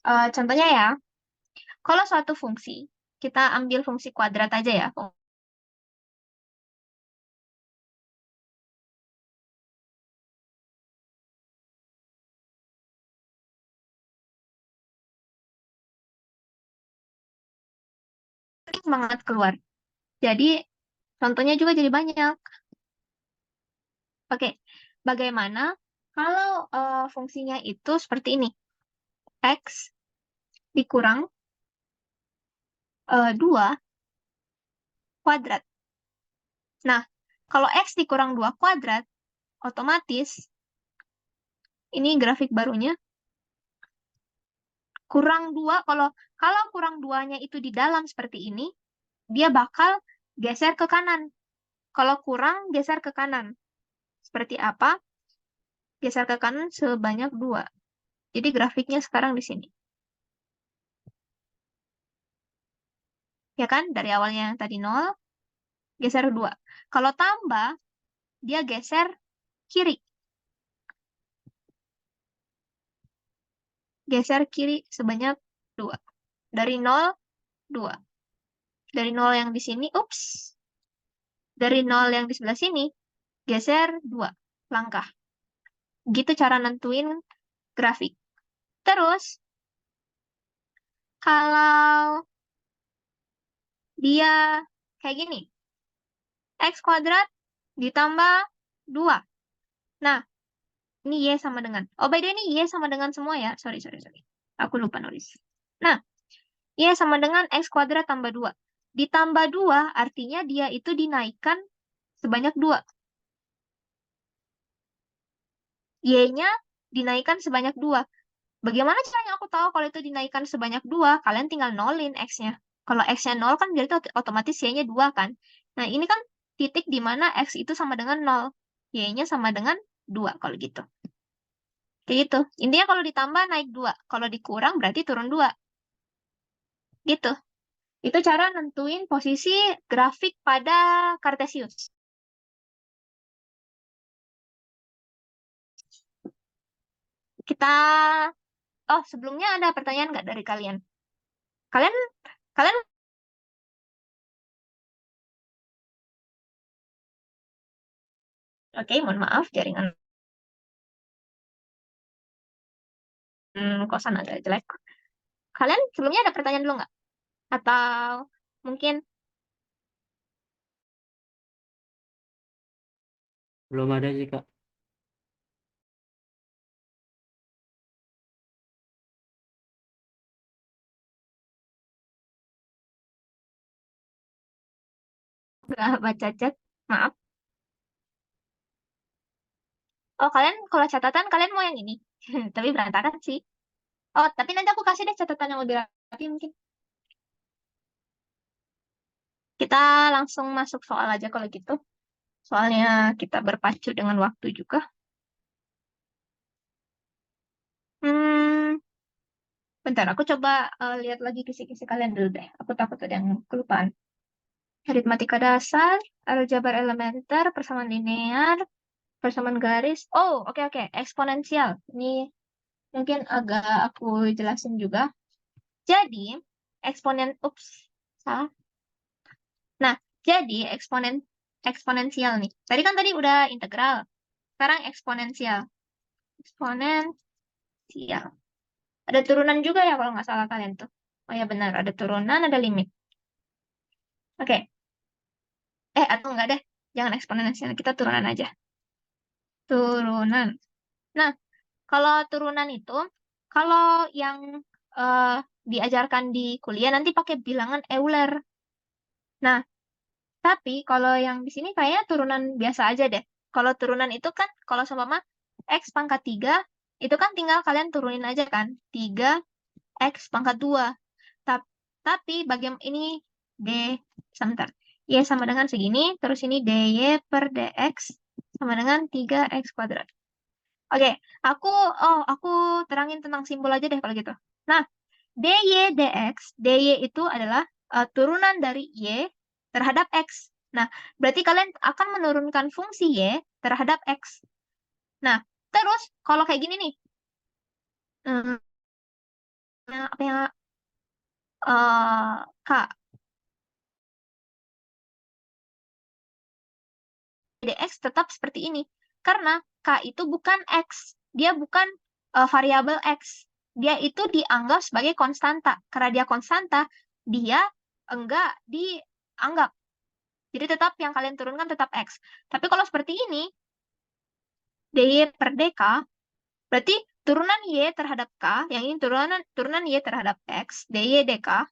contohnya ya, kalau suatu fungsi, kita ambil fungsi kuadrat aja ya. Sering banget keluar. Jadi Contohnya juga jadi banyak. Oke, bagaimana kalau fungsinya itu seperti ini? X dikurang 2 kuadrat. Nah, kalau X dikurang 2 kuadrat, otomatis ini grafik barunya kurang 2. Kalau kurang 2-nya itu di dalam seperti ini, dia bakal geser ke kanan. Kalau kurang, geser ke kanan. Seperti apa? Geser ke kanan sebanyak 2. Jadi grafiknya sekarang di sini. Ya kan? Dari awalnya yang tadi 0, geser 2. Kalau tambah, dia geser kiri. Geser kiri sebanyak 2. Dari 0, 2. Dari 0 yang di sini, ups. Dari 0 yang di sebelah sini, geser 2 langkah. Gitu cara nentuin grafik. Terus, kalau dia kayak gini, X kuadrat ditambah 2. Nah, ini Y sama dengan. Oh, by the way, ini Y sama dengan semua ya. Sorry. Aku lupa nulis. Nah, Y sama dengan X kuadrat tambah 2. Ditambah 2 artinya dia itu dinaikkan sebanyak 2. Y-nya dinaikkan sebanyak 2. Bagaimana caranya aku tahu kalau itu dinaikkan sebanyak 2? Kalian tinggal nolin X-nya. Kalau X-nya 0 kan berarti otomatis Y-nya 2 kan. Nah, ini kan titik di mana X itu sama dengan 0. Y-nya sama dengan 2 kalau gitu. Kayak gitu. Intinya kalau ditambah naik 2. Kalau dikurang berarti turun 2. Gitu. Itu cara nentuin posisi grafik pada Kartesius. Kita, sebelumnya ada pertanyaan nggak dari kalian? Kalian, kalian, oke, mohon maaf, jaringan kosan agak jelek. Kalian sebelumnya ada pertanyaan dulu nggak? Atau mungkin Belum ada sih, Kak. nggak baca chat? Maaf. Oh, kalian kalau catatan kalian mau yang ini? Tapi berantakan sih. Oh, tapi nanti aku kasih deh catatan yang lebih rapi mungkin. Kita langsung masuk soal aja kalau gitu. Soalnya kita berpacu dengan waktu juga. Hmm, bentar, aku coba lihat lagi kisi-kisi kalian dulu deh. Aku takut ada yang kelupaan. Aritmatika dasar, aljabar elementer, persamaan linear, persamaan garis. Oh, oke. Eksponensial. Ini mungkin agak aku jelasin juga. Jadi, ups, salah. Nah, jadi eksponensial nih. Tadi udah integral. Sekarang eksponensial. Eksponensial. Ada turunan juga ya kalau nggak salah kalian tuh. Oh ya benar, ada turunan, ada limit. Oke. Atau enggak deh. Jangan eksponensial, kita turunan aja. Turunan. Nah, kalau turunan itu, kalau yang eh, diajarkan di kuliah nanti pakai bilangan Euler. Nah, tapi kalau yang di sini kayaknya turunan biasa aja deh. Kalau turunan itu kan, kalau sama X pangkat 3, itu kan tinggal kalian turunin aja kan. 3 X pangkat 2. Tapi bagian ini D, sebentar. Y sama dengan segini, terus ini DY per DX sama dengan 3X kuadrat. Oke, aku terangin tentang simbol aja deh kalau gitu. Nah, DY dx, DY itu adalah turunan dari Y terhadap X. Nah, berarti kalian akan menurunkan fungsi Y terhadap X. Nah, terus kalau kayak gini nih, hmm, apa ya, K, dx tetap seperti ini. Karena K itu bukan X. Dia bukan variabel X. Dia itu dianggap sebagai konstanta. Karena dia konstanta, dia enggak dianggap. Jadi tetap yang kalian turunkan tetap X. Tapi kalau seperti ini, DY per DK, berarti turunan Y terhadap K, yang ini turunan Y terhadap X, DY DK,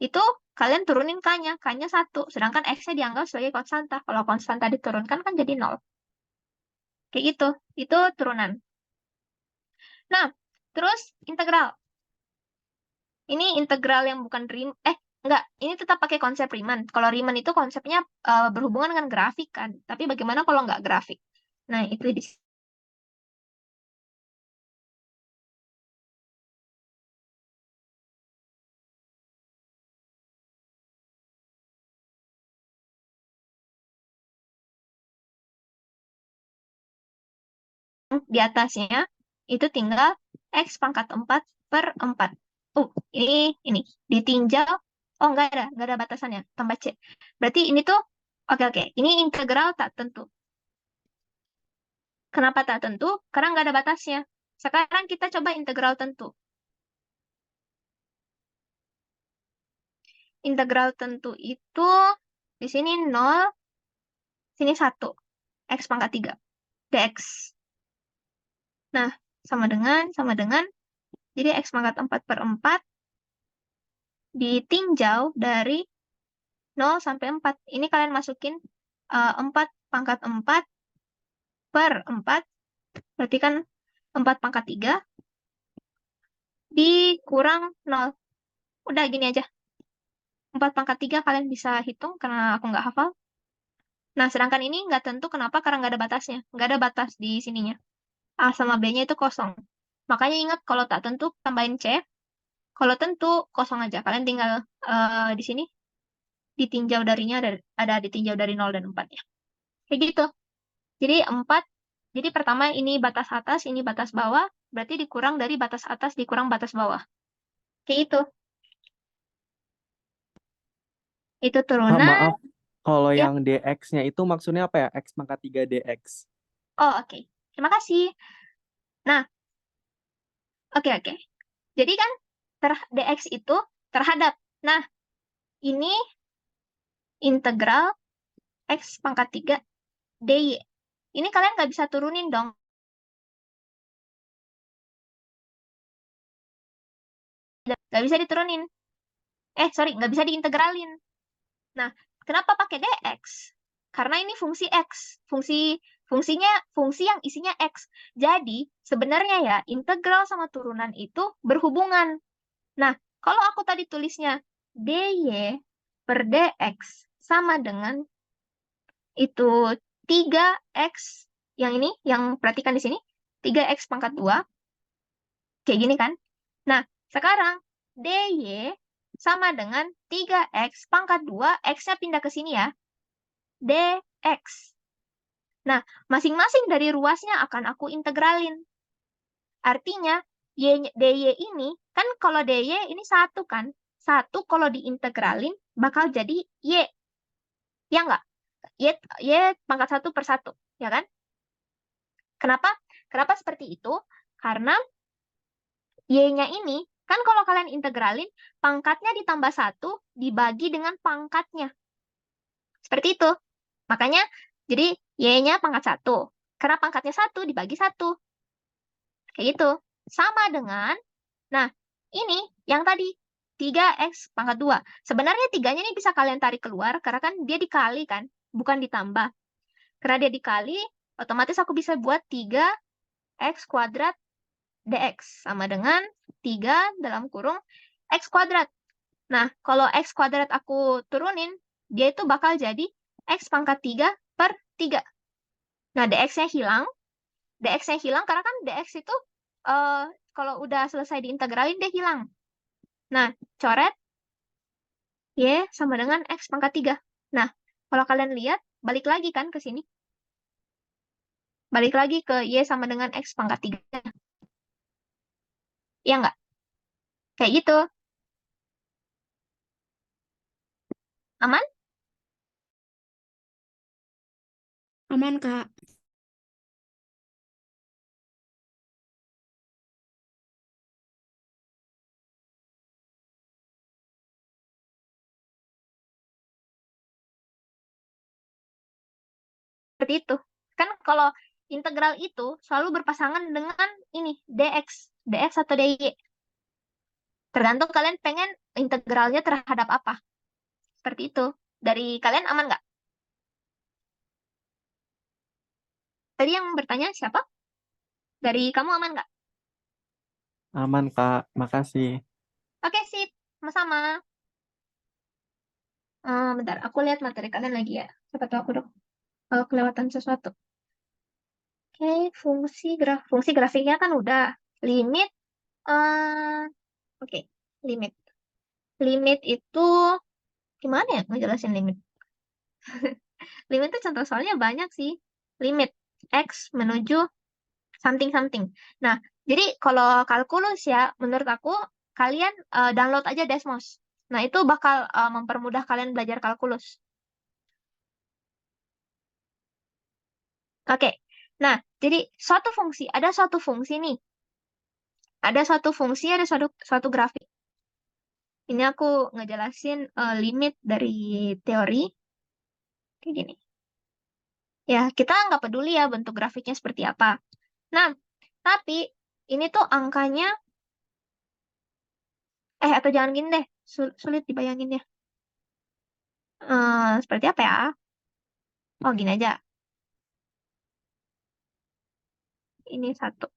itu kalian turunin K-nya. K-nya 1, sedangkan X-nya dianggap sebagai konstanta. Kalau konstanta diturunkan kan jadi 0. Kayak gitu. Itu turunan. Nah, terus integral. Ini integral yang bukan Riemann. Enggak. Ini tetap pakai konsep Riemann. Kalau Riemann itu konsepnya berhubungan dengan grafik kan. Tapi bagaimana kalau nggak grafik? Nah, itu di atasnya itu tinggal X pangkat 4 per 4. Ini ditinjau. Oh, nggak ada batasannya, tambah C. Berarti ini tuh, oke, ini integral tak tentu. Kenapa tak tentu? Karena nggak ada batasnya. Sekarang kita coba integral tentu. Integral tentu itu di sini 0, sini 1. X pangkat 3. dx. Nah, sama dengan, jadi X pangkat 4 per 4 ditinjau dari 0 sampai 4. Ini kalian masukin 4 pangkat 4 per 4, berarti kan 4 pangkat 3 dikurang 0. Udah gini aja. 4 pangkat 3 kalian bisa hitung karena aku nggak hafal. Nah, sedangkan ini nggak tentu. Kenapa? Karena nggak ada batasnya. Nggak ada batas di sininya. A sama B-nya itu kosong. Makanya ingat kalau tak tentu tambahin C. Kalau tentu kosong aja. Kalian tinggal di sini ditinjau darinya ada ditinjau dari 0 dan 4 ya. Kayak gitu. Jadi 4, jadi pertama ini batas atas, ini batas bawah, berarti dikurang dari batas atas dikurang batas bawah. Kayak itu. Itu Kak, turunan. maaf, kalau Ya. yang dx-nya itu maksudnya apa ya? X pangkat 3 dx. Oh, oke. Terima kasih. Nah, oke. Jadi kan dx itu terhadap. Nah, ini integral X pangkat 3 dy. Ini kalian nggak bisa turunin dong. Nggak bisa diturunin. Sorry, nggak bisa diintegralin. Nah, kenapa pakai dx? Karena ini fungsi x. Fungsi yang isinya x. Jadi, sebenarnya ya, integral sama turunan itu berhubungan. Nah, kalau aku tadi tulisnya dy per dx sama dengan itu 3x, yang ini, yang perhatikan di sini, 3x pangkat 2, kayak gini kan? Nah, sekarang dy sama dengan 3x pangkat 2, x-nya pindah ke sini ya, dx. Nah, masing-masing dari ruasnya akan aku integralin. Artinya, dy ini, kan kalau dy ini 1 kan? 1 kalau diintegralin bakal jadi y. Ya nggak? Y pangkat 1 per 1, ya kan? Kenapa? Kenapa seperti itu? Karena y-nya ini, kan kalau kalian integralin, pangkatnya ditambah 1 dibagi dengan pangkatnya. Seperti itu. Makanya, jadi y-nya pangkat 1. Karena pangkatnya 1 dibagi 1. Kayak gitu. Sama dengan, nah, ini yang tadi, 3x pangkat 2. Sebenarnya 3-nya ini bisa kalian tarik keluar, karena kan dia dikali kan, bukan ditambah. Karena dia dikali, otomatis aku bisa buat 3x kuadrat dx sama dengan 3 dalam kurung x kuadrat. Nah, kalau x kuadrat aku turunin, dia itu bakal jadi x pangkat 3 per 3. Nah, dx-nya hilang. Dx-nya hilang karena kan dx itu kalau udah selesai diintegralin, dia hilang. Nah, coret y sama dengan x pangkat 3. Nah, kalau kalian lihat, balik lagi kan ke sini. Balik lagi ke y sama dengan x pangkat 3. Iya nggak? Kayak gitu. Aman? Aman, Kak. Seperti itu. Kan kalau integral itu selalu berpasangan dengan ini, dx atau dy. Tergantung kalian pengen integralnya terhadap apa. Seperti itu. Dari kalian aman nggak? Tadi yang bertanya siapa? Dari kamu aman nggak? Aman, Kak. Makasih. Oke, sip. Sama-sama. Bentar, aku lihat materi kalian lagi ya. Siapa tahu aku udah kelewatan sesuatu. Oke, fungsi grafiknya kan udah. Limit, oke, limit. Limit itu gimana ya ngejelasin limit? Limit itu contoh soalnya banyak sih. Limit x menuju something something. Nah, jadi kalau kalkulus ya, menurut aku kalian download aja Desmos. Nah, itu bakal mempermudah kalian belajar kalkulus. Oke. Nah, jadi ada suatu fungsi nih. Ada suatu grafik. Ini aku ngejelasin limit dari teori. Kayak gini. Ya, kita nggak peduli ya bentuk grafiknya seperti apa. Nah, tapi ini tuh angkanya, atau jangan gini deh, sulit dibayanginnya. Seperti apa ya? Oh, gini aja. Ini satu.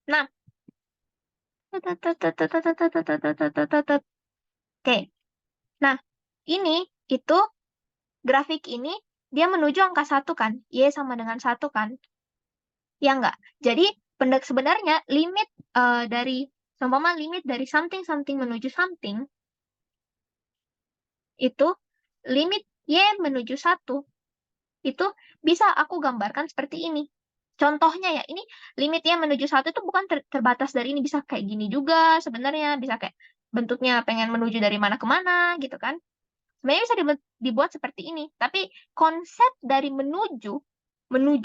Nah, oke. Nah, itu grafik ini dia menuju angka 1 kan? Y sama dengan 1 kan? Ya enggak? Jadi sebenarnya limit limit dari something something menuju something itu limit Y menuju 1 itu bisa aku gambarkan seperti ini. Contohnya ya, ini limit Y menuju 1 itu bukan terbatas dari ini, bisa kayak gini juga sebenarnya, bisa kayak bentuknya pengen menuju dari mana ke mana gitu kan. Sebenarnya bisa dibuat seperti ini, tapi konsep dari menuju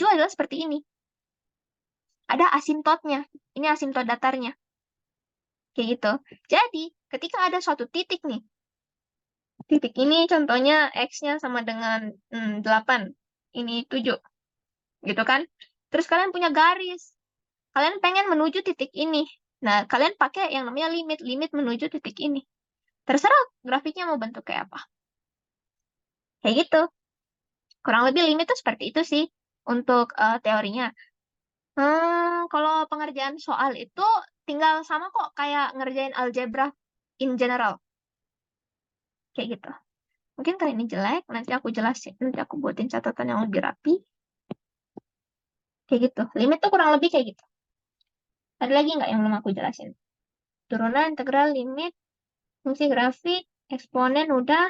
adalah seperti ini. Ada asimptotnya. Ini asimptot datarnya. Kayak gitu. Jadi, ketika ada suatu titik nih. Titik ini contohnya X-nya sama dengan 8. Ini 7. Gitu kan. Terus kalian punya garis. Kalian pengen menuju titik ini. Nah, kalian pakai yang namanya limit. Limit menuju titik ini. Terserah grafiknya mau bentuk kayak apa. Kayak gitu. Kurang lebih limit itu seperti itu sih untuk teorinya. Kalau pengerjaan soal itu tinggal sama kok kayak ngerjain algebra in general. Kayak gitu. Mungkin kali ini jelek, nanti aku jelasin. Nanti aku buatin catatan yang lebih rapi. Kayak gitu. Limit tuh kurang lebih kayak gitu. Ada lagi nggak yang belum aku jelasin? Turunan, integral, limit, fungsi grafik, eksponen, udah.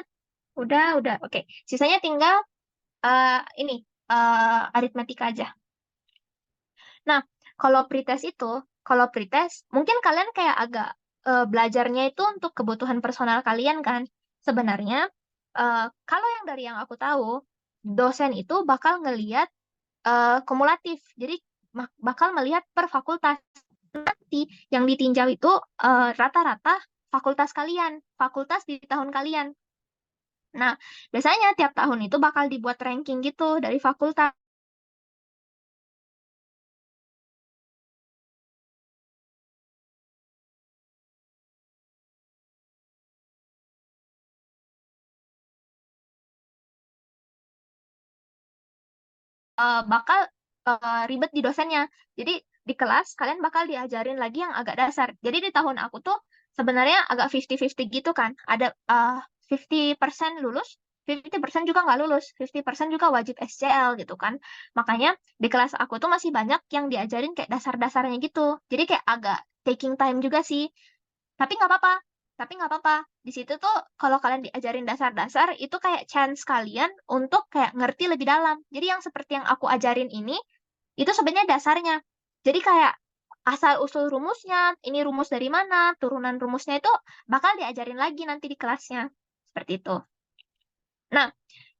Oke. Sisanya tinggal ini, aritmetika aja. Nah, kalau pretest, mungkin kalian kayak agak belajarnya itu untuk kebutuhan personal kalian kan. Sebenarnya, kalau yang dari yang aku tahu, dosen itu bakal ngelihat kumulatif. Jadi, bakal melihat per fakultas. Nanti yang ditinjau itu rata-rata fakultas kalian, fakultas di tahun kalian. Nah, biasanya tiap tahun itu bakal dibuat ranking gitu dari fakultas. Bakal ribet di dosennya. Jadi di kelas kalian bakal diajarin lagi yang agak dasar. Jadi di tahun aku tuh sebenarnya agak 50-50 gitu kan. Ada 50% lulus, 50% juga nggak lulus, 50% juga wajib SCL gitu kan. Makanya di kelas aku tuh masih banyak yang diajarin kayak dasar-dasarnya gitu. Jadi kayak agak taking time juga sih. Tapi nggak apa-apa. Di situ tuh kalau kalian diajarin dasar-dasar, itu kayak chance kalian untuk kayak ngerti lebih dalam. Jadi yang seperti yang aku ajarin ini, itu sebenarnya dasarnya. Jadi kayak asal-usul rumusnya, ini rumus dari mana, turunan rumusnya itu bakal diajarin lagi nanti di kelasnya. Seperti itu. Nah,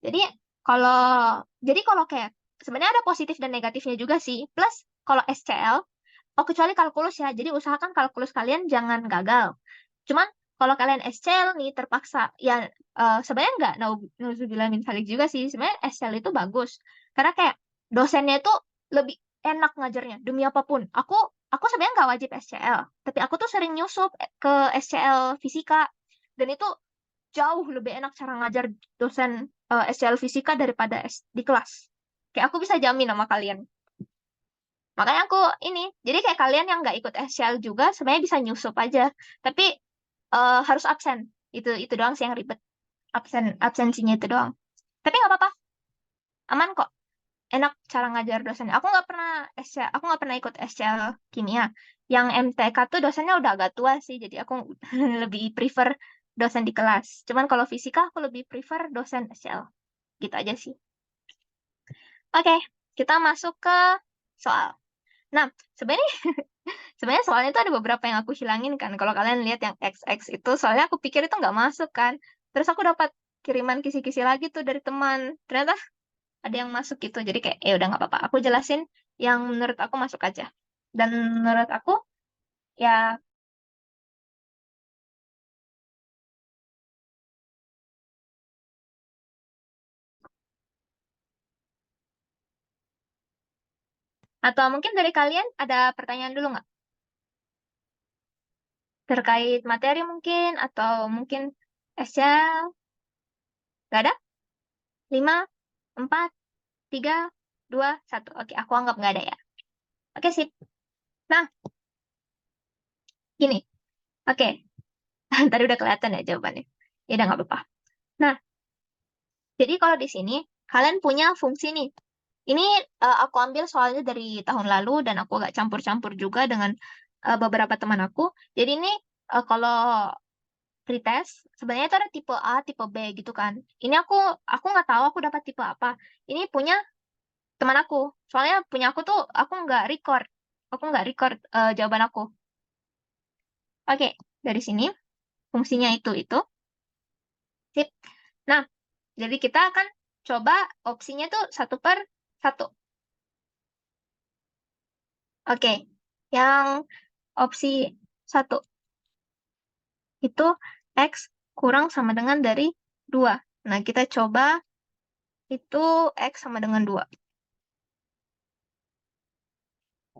jadi kalau kayak sebenarnya ada positif dan negatifnya juga sih. Plus kalau SCL, kecuali kalkulus ya. Jadi usahakan kalkulus kalian jangan gagal. Cuman kalau kalian SCL nih terpaksa ya sebenarnya nggak nauzubillah min dzalik juga sih. Sebenarnya SCL itu bagus. Karena kayak dosennya itu lebih enak ngajarnya demi apapun. Aku sebenarnya nggak wajib SCL, tapi aku tuh sering nyusup ke SCL fisika dan itu jauh lebih enak cara ngajar dosen SCL fisika daripada di kelas. Kayak aku bisa jamin sama kalian. Makanya aku ini, jadi kayak kalian yang nggak ikut SCL juga sebenarnya bisa nyusup aja, tapi harus absen. Itu doang sih yang ribet. Absensinya itu doang. Tapi nggak apa-apa, aman kok. Enak cara ngajar dosennya. Aku nggak pernah ikut SCL kimia. Yang MTK tuh dosennya udah agak tua sih, jadi aku lebih prefer dosen di kelas. Cuman kalau fisika aku lebih prefer dosen SCL. Gitu aja sih. Oke, kita masuk ke soal. Nah, sebenarnya sebenarnya soalnya itu ada beberapa yang aku hilangin kan. Kalau kalian lihat yang XX itu, soalnya aku pikir itu nggak masuk kan. Terus aku dapat kiriman kisi-kisi lagi tuh dari teman. Ternyata ada yang masuk gitu. Jadi kayak, ya udah nggak apa-apa. Aku jelasin yang menurut aku masuk aja. Dan menurut aku, ya, atau mungkin dari kalian ada pertanyaan dulu nggak? Terkait materi mungkin, atau mungkin SL, nggak ada? 5, 4, 3, 2, 1. Oke, aku anggap nggak ada ya. Oke, sip. Nah, gini. Oke, tadi udah kelihatan ya jawabannya. Ya udah nggak apa-apa. Nah, jadi kalau di sini kalian punya fungsi nih. Ini aku ambil soalnya dari tahun lalu dan aku agak campur-campur juga dengan beberapa teman aku. Jadi ini kalau pretest sebenarnya itu ada tipe A, tipe B gitu kan. Ini aku nggak tahu aku dapat tipe apa. Ini punya teman aku. Soalnya punya aku tuh aku nggak record. Aku nggak record jawaban aku. Oke, dari sini fungsinya itu. Sip. Nah, jadi kita akan coba opsinya tuh 1/1. Oke, yang opsi 1 itu X kurang sama dengan dari 2. Nah, kita coba itu X sama dengan 2.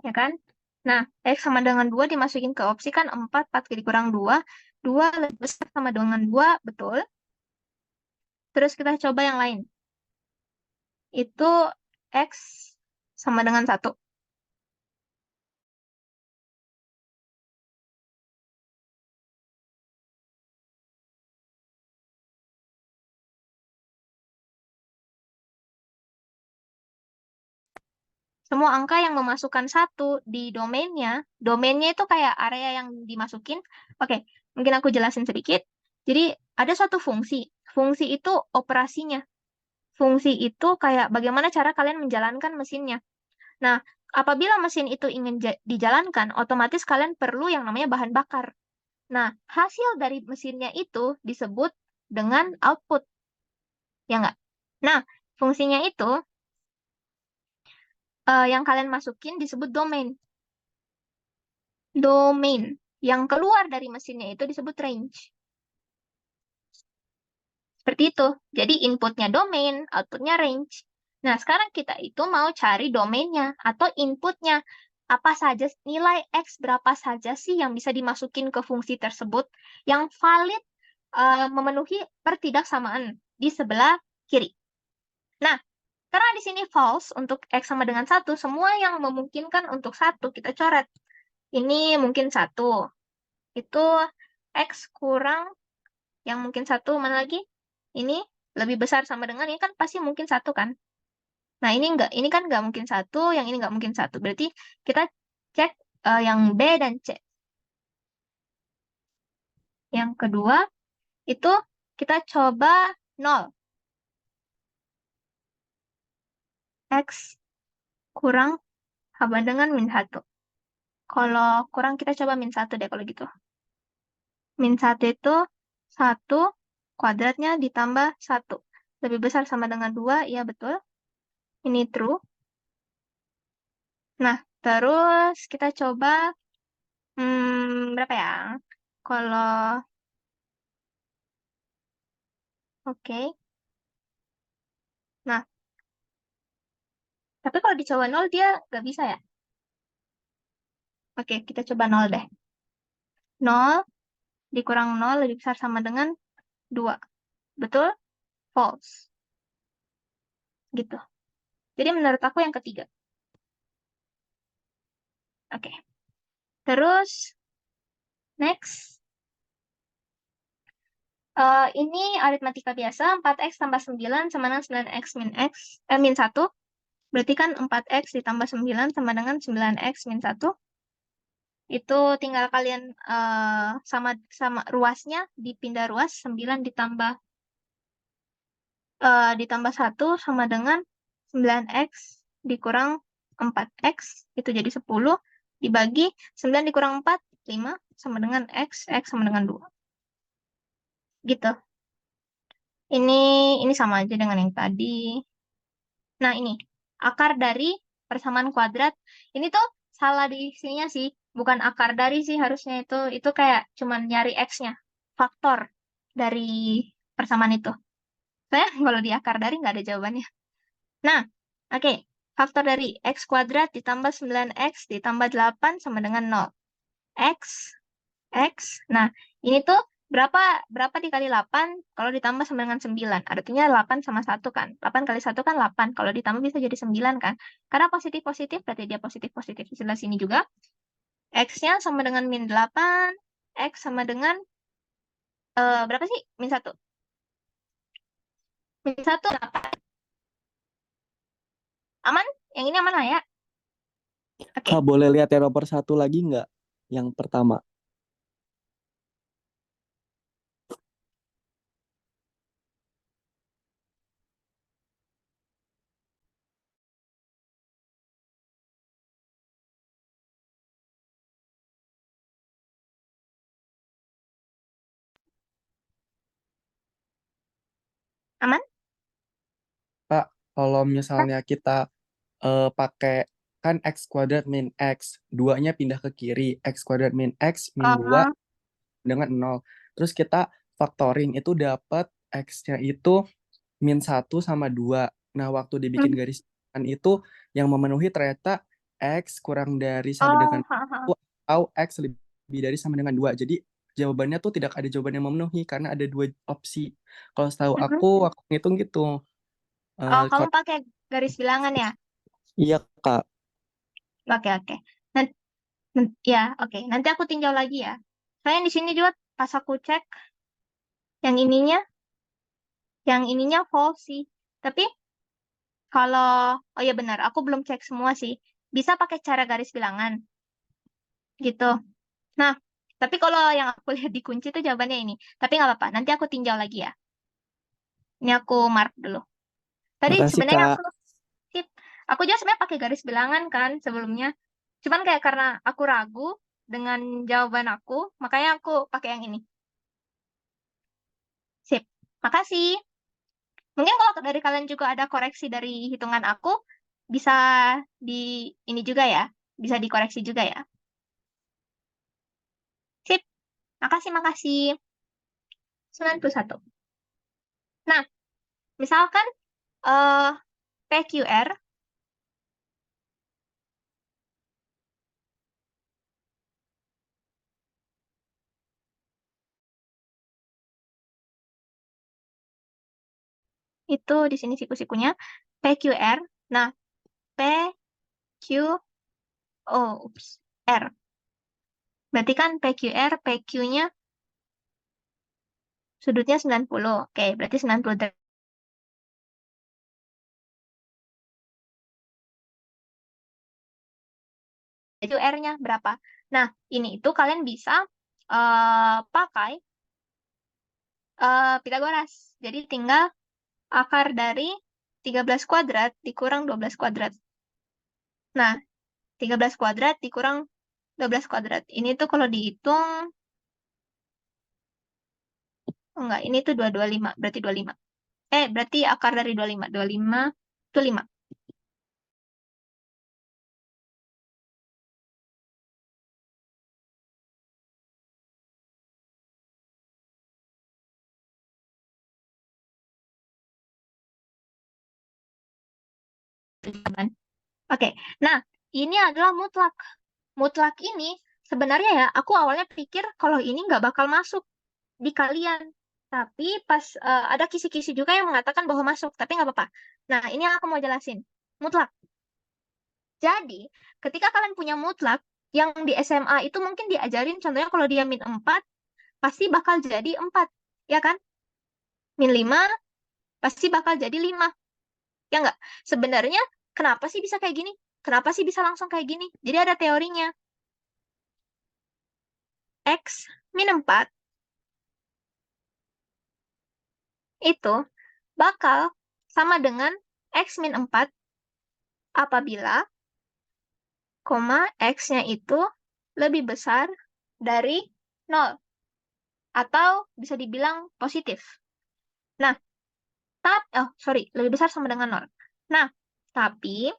Ya kan? Nah, X sama dengan 2 dimasukin ke opsi kan 4 dikurang 2. 2 lebih besar sama dengan 2, betul. Terus kita coba yang lain. Itu X sama dengan 1. Semua angka yang memasukkan 1 di domainnya itu kayak area yang dimasukin. Oke, mungkin aku jelasin sedikit. Jadi, ada suatu fungsi. Fungsi itu operasinya. Fungsi itu kayak bagaimana cara kalian menjalankan mesinnya. Nah, apabila mesin itu ingin dijalankan, otomatis kalian perlu yang namanya bahan bakar. Nah, hasil dari mesinnya itu disebut dengan output. Ya nggak? Nah, fungsinya itu yang kalian masukin disebut domain. Domain yang keluar dari mesinnya itu disebut range. Seperti itu. Jadi inputnya domain, outputnya range. Nah, sekarang kita itu mau cari domainnya atau inputnya. Apa saja nilai X berapa saja sih yang bisa dimasukin ke fungsi tersebut yang valid memenuhi pertidaksamaan di sebelah kiri. Nah, karena di sini false untuk X sama dengan 1, semua yang memungkinkan untuk 1 kita coret. Ini mungkin 1. Itu X kurang yang mungkin 1 mana lagi? Ini lebih besar sama dengan ini kan pasti mungkin 1 kan? Nah ini enggak, ini kan nggak mungkin 1, yang ini nggak mungkin 1. Berarti kita cek yang B dan C. Yang kedua itu kita coba 0. X kurang sama dengan min 1. Kalau kurang kita coba min 1 deh kalau gitu. Min 1 itu 1 kuadratnya ditambah 1. Lebih besar sama dengan 2, iya betul. Ini true. Nah, terus kita coba berapa ya? Kalau oke. Nah, Tapi kalau dicoba 0 dia nggak bisa ya. Oke, kita coba 0 deh. 0 dikurang 0 lebih besar sama dengan 2. Betul? False. Gitu. Jadi menurut aku yang ketiga. Oke. Terus, next. Ini aritmatika biasa. 4x tambah 9 sama dengan 9x min 1. Berarti kan 4x ditambah 9 sama dengan 9x min 1. Itu tinggal kalian sama ruasnya dipindah ruas. 9 ditambah 1 sama dengan 9x dikurang 4x. Itu jadi 10. Dibagi 9 dikurang 4, 5 sama dengan x sama dengan 2. Gitu. Ini sama aja dengan yang tadi. Nah, ini akar dari persamaan kuadrat. Ini tuh salah di sininya sih. Bukan akar dari sih harusnya itu. Itu kayak cuman nyari x-nya. Faktor dari persamaan itu. Soalnya kalau di akar dari nggak ada jawabannya. Nah, oke. Faktor dari x kuadrat ditambah 9x ditambah 8 sama dengan 0. X, X. Nah, ini tuh berapa dikali 8 kalau ditambah sama dengan 9. Artinya 8 sama 1 kan. 8 kali 1 kan 8. Kalau ditambah bisa jadi 9 kan. Karena positif-positif berarti dia positif-positif. Di sebelah sini juga. X-nya sama dengan min 8. X sama dengan berapa sih? Min 1. Min 1 8. Aman? Yang ini aman lah ya? Oke. Kak, boleh lihat yang nomor 1 lagi nggak? Yang pertama. Aman? Kak, kalau misalnya kita pakai kan x kuadrat min x, 2-nya pindah ke kiri, x kuadrat min x min 2 Uh, dengan 0. Terus kita factoring itu dapat x-nya itu min 1 sama 2. Nah, waktu dibikin hmm. garis kan itu yang memenuhi ternyata x kurang dari sama dengan Oh, 1 atau x lebih dari sama dengan 2. Jadi jawabannya tuh tidak ada jawaban yang memenuhi karena ada 2 opsi. Kalau setahu Mhm. aku ngitung gitu. Oh, kamu Kalau pakai garis bilangan ya? iya, Kak. Oke, oke. Nanti, ya, oke. Nanti aku tinjau lagi ya. Soalnya di sini juga pas aku cek yang ininya false sih. Tapi kalau, oh ya benar, aku belum cek semua sih. Bisa pakai cara garis bilangan, gitu. Nah, tapi kalau yang aku lihat di kunci itu jawabannya ini. Tapi nggak apa-apa, nanti aku tinjau lagi ya. Ini aku mark dulu. Tadi Makasih, sebenarnya Kak. sip, aku juga sebenarnya pakai garis bilangan kan sebelumnya. Cuman kayak karena aku ragu dengan jawaban aku, makanya aku pakai yang ini. Sip, makasih. Mungkin kalau dari kalian juga ada koreksi dari hitungan aku, bisa di ini juga ya, bisa dikoreksi juga ya. Sip, makasih, makasih. 91. Nah, misalkan PQR itu di sini siku-sikunya PQR. Nah, PQ R. Berarti kan PQR, PQ-nya sudutnya 90. Oke, berarti 90 derajat. R-nya berapa? Nah, ini itu kalian bisa pakai Pitagoras. Jadi tinggal akar dari 13 kuadrat dikurang 12 kuadrat. Nah, 13 kuadrat dikurang 12 kuadrat. Ini tuh kalau dihitung, enggak, ini tuh 225, berarti 25. Berarti akar dari 25. 25 itu 5. Itu jawaban. Oke, nah ini adalah mutlak. Mutlak ini sebenarnya ya, aku awalnya pikir kalau ini nggak bakal masuk di kalian. Tapi pas ada kisi-kisi juga yang mengatakan bahwa masuk, tapi nggak apa-apa. Nah, ini yang aku mau jelasin. Mutlak. Jadi, ketika kalian punya mutlak, yang di SMA itu mungkin diajarin, contohnya kalau dia min 4, pasti bakal jadi 4. Ya kan? Min 5, pasti bakal jadi 5. Ya nggak? Sebenarnya, kenapa sih bisa kayak gini? Kenapa sih bisa langsung kayak gini? Jadi ada teorinya. X min 4 itu bakal sama dengan X min 4 apabila koma X-nya itu lebih besar dari 0. Atau bisa dibilang positif. Nah, lebih besar sama dengan 0. Nah, tapi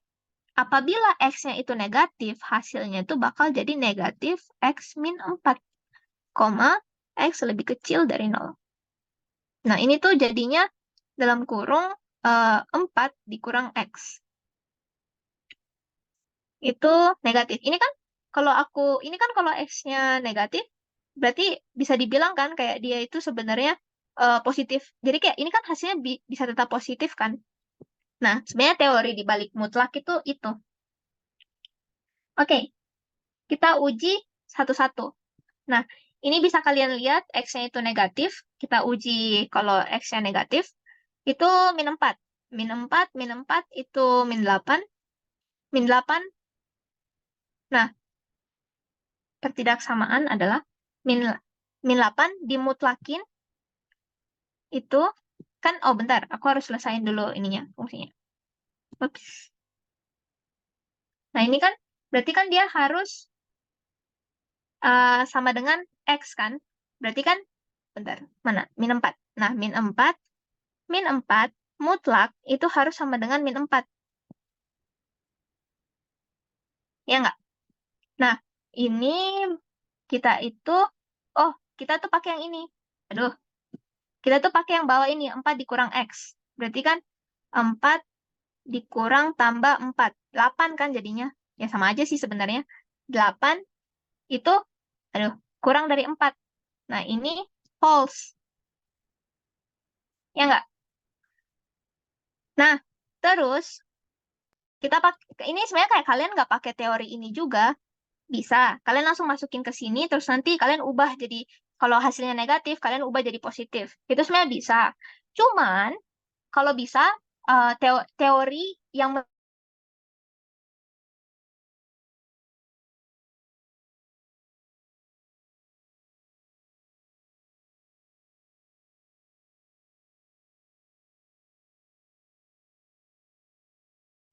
apabila X-nya itu negatif, hasilnya itu bakal jadi negatif X min 4, X lebih kecil dari 0. Nah, ini tuh jadinya dalam kurung 4 dikurang X. Itu negatif. Ini kan kalau X-nya negatif, berarti bisa dibilang kan kayak dia itu sebenarnya positif. Jadi kayak ini kan hasilnya bisa tetap positif kan. Nah, sebenarnya teori di balik mutlak itu. Oke, kita uji satu-satu. Nah, ini bisa kalian lihat X-nya itu negatif. Kita uji kalau X-nya negatif, itu min 4. Min 4 itu min 8. Min 8. Nah, pertidaksamaan adalah min 8 dimutlakin itu kan, oh bentar, aku harus selesain dulu ininya, fungsinya. Ups. Nah, ini kan berarti kan dia harus sama dengan X kan? Berarti kan, bentar, mana? Min 4. Nah, min 4 mutlak itu harus sama dengan min 4. Ya nggak? Nah, ini kita tuh pakai yang ini. Aduh, kita tuh pakai yang bawah ini, 4 dikurang X. Berarti kan 4 dikurang tambah 4. 8 kan jadinya. Ya sama aja sih sebenarnya. 8 itu, kurang dari 4. Nah, ini false. Ya nggak? Nah, terus kita pakai ini sebenarnya kayak kalian nggak pakai teori ini juga bisa. Kalian langsung masukin ke sini terus nanti kalian ubah jadi kalau hasilnya negatif kalian ubah jadi positif. Itu sebenarnya bisa. Cuman kalau bisa teori yang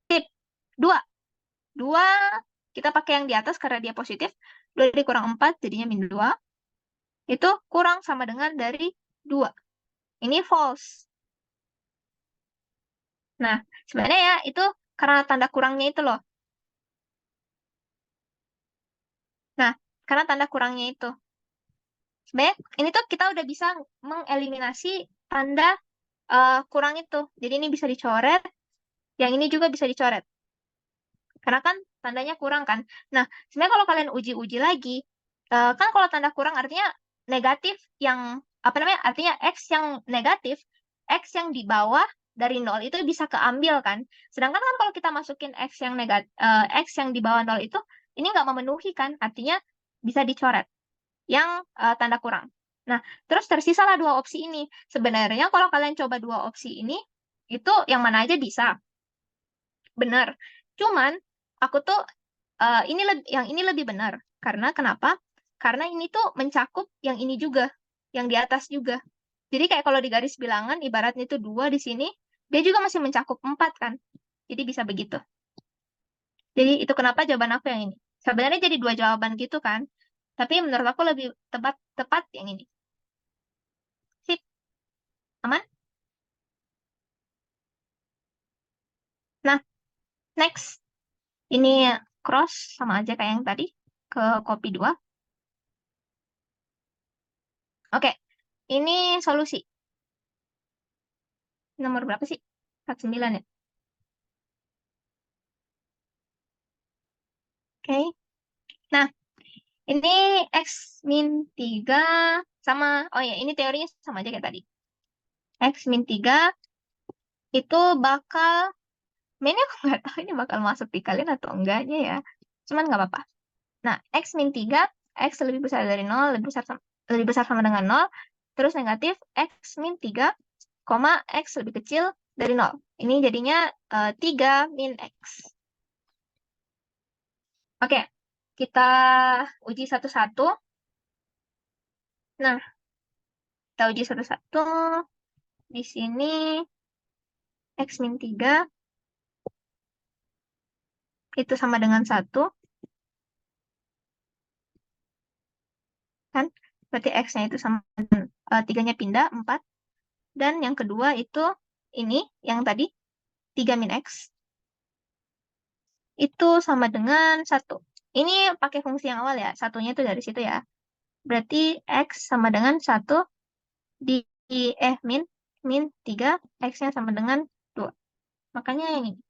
tip 2. 2 kita pakai yang di atas karena dia positif. 2 dikurang 4 jadinya min 2. Itu kurang sama dengan dari 2. Ini false. Nah, sebenarnya ya itu karena tanda kurangnya itu loh. Nah, karena tanda kurangnya itu. Sebenarnya ini tuh kita udah bisa mengeliminasi tanda kurang itu. Jadi ini bisa dicoret, yang ini juga bisa dicoret. Karena kan tandanya kurang kan. Nah, sebenarnya kalau kalian uji-uji lagi, kan kalau tanda kurang artinya negatif yang, apa namanya, artinya X yang negatif, X yang di bawah dari 0 itu bisa keambil kan. Sedangkan kan kalau kita masukin X yang di bawah 0 itu, ini nggak memenuhi kan, artinya bisa dicoret yang tanda kurang. Nah, terus tersisalah 2 opsi ini. Sebenarnya kalau kalian coba 2 opsi ini, itu yang mana aja bisa. Benar. Cuman, aku tuh, yang ini lebih benar. Karena kenapa? Karena ini tuh mencakup yang ini juga. Yang di atas juga. Jadi kayak kalau di garis bilangan, ibaratnya itu 2 di sini, dia juga masih mencakup 4 kan. Jadi bisa begitu. Jadi itu kenapa jawaban aku yang ini. Sebenarnya jadi 2 jawaban gitu kan. Tapi menurut aku lebih tepat yang ini. Sip. Aman? Nah, next. Ini cross sama aja kayak yang tadi. Ke copy 2. Oke. Ini solusi. Nomor berapa sih? 49 ya? Oke. Nah, ini X min 3 sama, oh ya, ini teorinya sama aja kayak tadi. X min 3 itu bakal, ini aku nggak tahu ini bakal masuk di kalian atau enggaknya ya. Cuman nggak apa-apa. Nah, X min 3, X lebih besar dari 0, lebih besar sama dengan 0, terus negatif X min 3, X lebih kecil dari 0. Ini jadinya 3 min X. Oke, kita uji satu-satu. Nah, kita uji satu-satu. Di sini X min 3 itu sama dengan 1. Kan? Berarti X-nya itu sama dengan 3-nya pindah, 4. Dan yang kedua itu ini, yang tadi, 3 min X. Itu sama dengan 1. Ini pakai fungsi yang awal ya. Satunya itu dari situ ya. Berarti X sama dengan 1 di min 3, X-nya sama dengan 2. Makanya yang ini.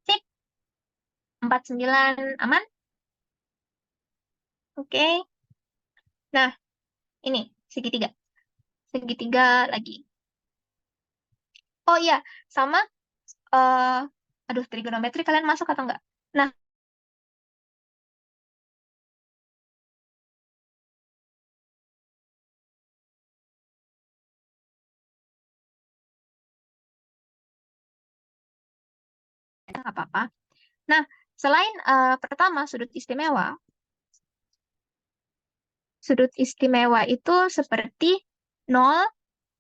Sip. 49 aman? Oke. Nah, ini segitiga. Segitiga lagi. Oh iya, sama aduh, trigonometri kalian masuk atau enggak? Nah, nggak apa-apa. Nah, selain pertama sudut istimewa itu seperti 0,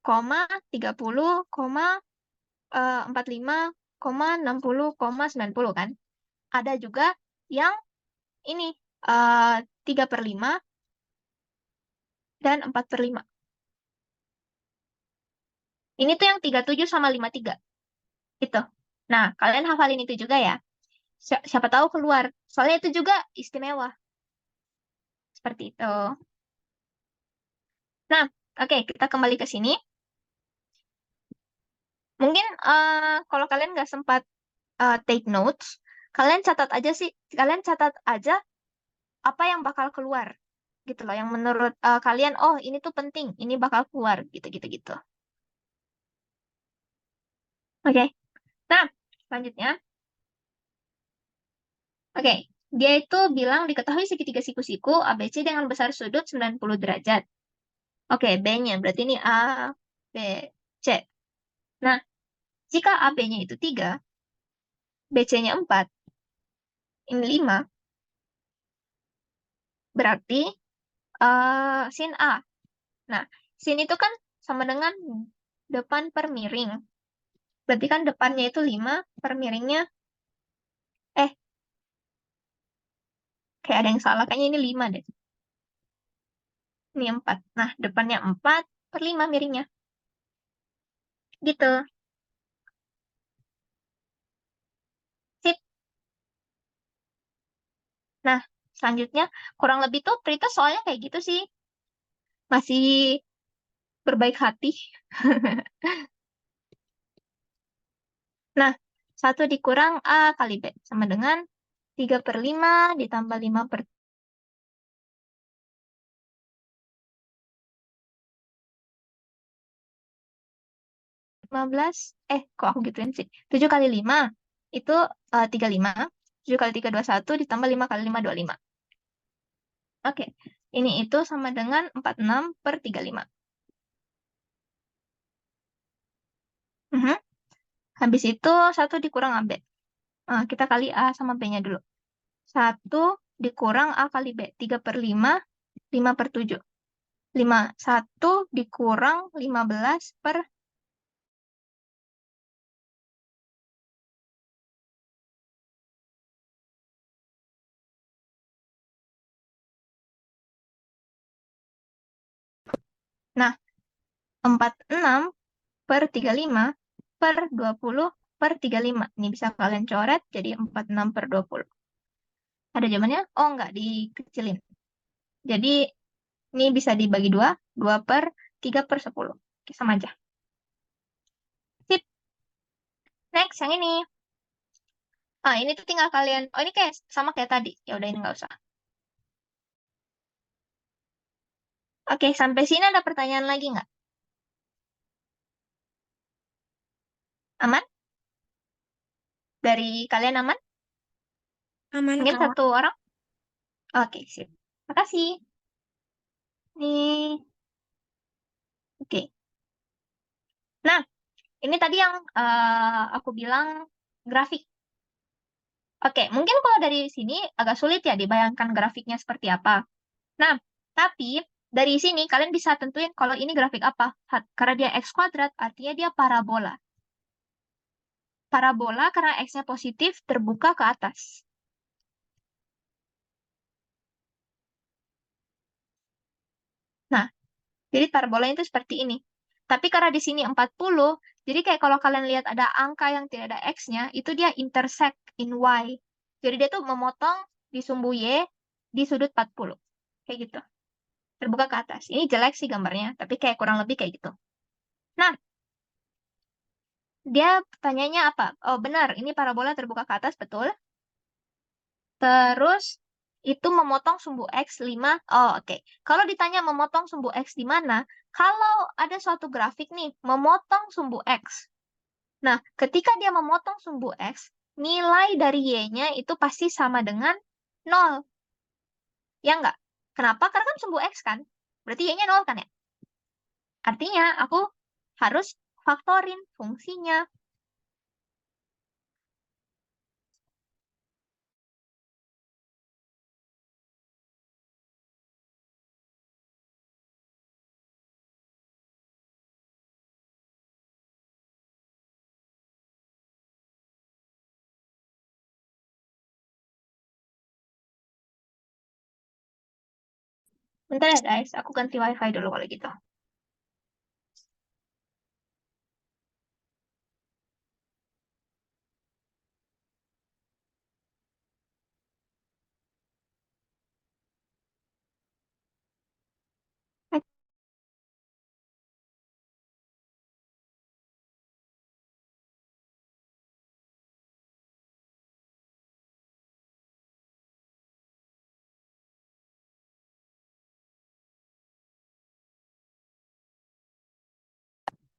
30, 45, 60, 90 kan. Ada juga yang ini 3/5 dan 4/5. Ini tuh yang 37 sama 53. Itu. Nah, kalian hafalin itu juga ya. Siapa tahu keluar. Soalnya itu juga istimewa. Seperti itu. Nah, oke, kita kembali ke sini. Mungkin kalau kalian nggak sempat take notes, kalian catat aja apa yang bakal keluar. Gitu loh, yang menurut kalian, oh ini tuh penting, ini bakal keluar, gitu. Oke, nah, selanjutnya. Oke, dia itu bilang diketahui segitiga siku-siku ABC dengan besar sudut 90 derajat. Oke, B-nya. Berarti ini A, B, C. Nah, jika AB-nya itu 3, BC-nya 4, ini 5, berarti sin A. Nah, sin itu kan sama dengan depan per miring. Berarti kan depannya itu 5, per miringnya, kayak ada yang salah. Kayaknya ini 5 deh. Ini 4. Nah, depannya 4/5 miringnya. Gitu. Sip. Nah, selanjutnya, kurang lebih tuh Prita soalnya kayak gitu sih. Masih berbaik hati. Nah, 1 dikurang A kali B sama dengan 3/5 ditambah 5/15. Kok aku gituin sih? 7 kali 5 itu 35. 7 kali 3, 21 ditambah 5 kali 5, 25. Oke, ini itu sama dengan 46/35. Mhm. Habis itu 1 dikurang AB. Kita kali A sama B-nya dulu. 1 dikurang A kali B. 3/5, 5/7. 1 dikurang 15 per Nah, 46/35 per 20/35. Ini bisa kalian coret jadi 46/20. Ada jawabannya? Oh, enggak, dikecilin. Jadi, ini bisa dibagi 2. 2/3/10. Oke, sama aja. Sip. Next, yang ini. Ini tuh tinggal kalian, oh ini kayak sama kayak tadi. Ya udah ini nggak usah. Oke, sampai sini ada pertanyaan lagi nggak? Aman? Dari kalian aman? Aman, Mungkin Kak. satu orang? Oke, sip. Makasih. Nih, oke. Nah, ini tadi yang aku bilang grafik. Oke, mungkin kalau dari sini agak sulit ya dibayangkan grafiknya seperti apa. Nah, tapi dari sini kalian bisa tentuin kalau ini grafik apa. Karena dia X kuadrat, artinya dia parabola. Parabola karena X-nya positif terbuka ke atas. Nah, jadi parabolanya itu seperti ini. Tapi karena di sini 40, jadi kayak kalau kalian lihat ada angka yang tidak ada X-nya, itu dia intersect in Y. Jadi dia tuh memotong di sumbu Y di sudut 40. Kayak gitu. Terbuka ke atas. Ini jelek sih gambarnya, tapi kayak kurang lebih kayak gitu. Nah, dia pertanyaannya apa? Oh, benar, ini parabola terbuka ke atas, betul. Terus, itu memotong sumbu X 5. Oh, oke. Kalau ditanya memotong sumbu X di mana, kalau ada suatu grafik nih, memotong sumbu X. Nah, ketika dia memotong sumbu X, nilai dari Y-nya itu pasti sama dengan 0. Ya enggak? Kenapa? Karena kan sumbu X kan. Berarti Y-nya 0 kan ya? Artinya, aku harus faktorin fungsinya. Bentar ya guys, aku ganti wifi dulu kalau gitu.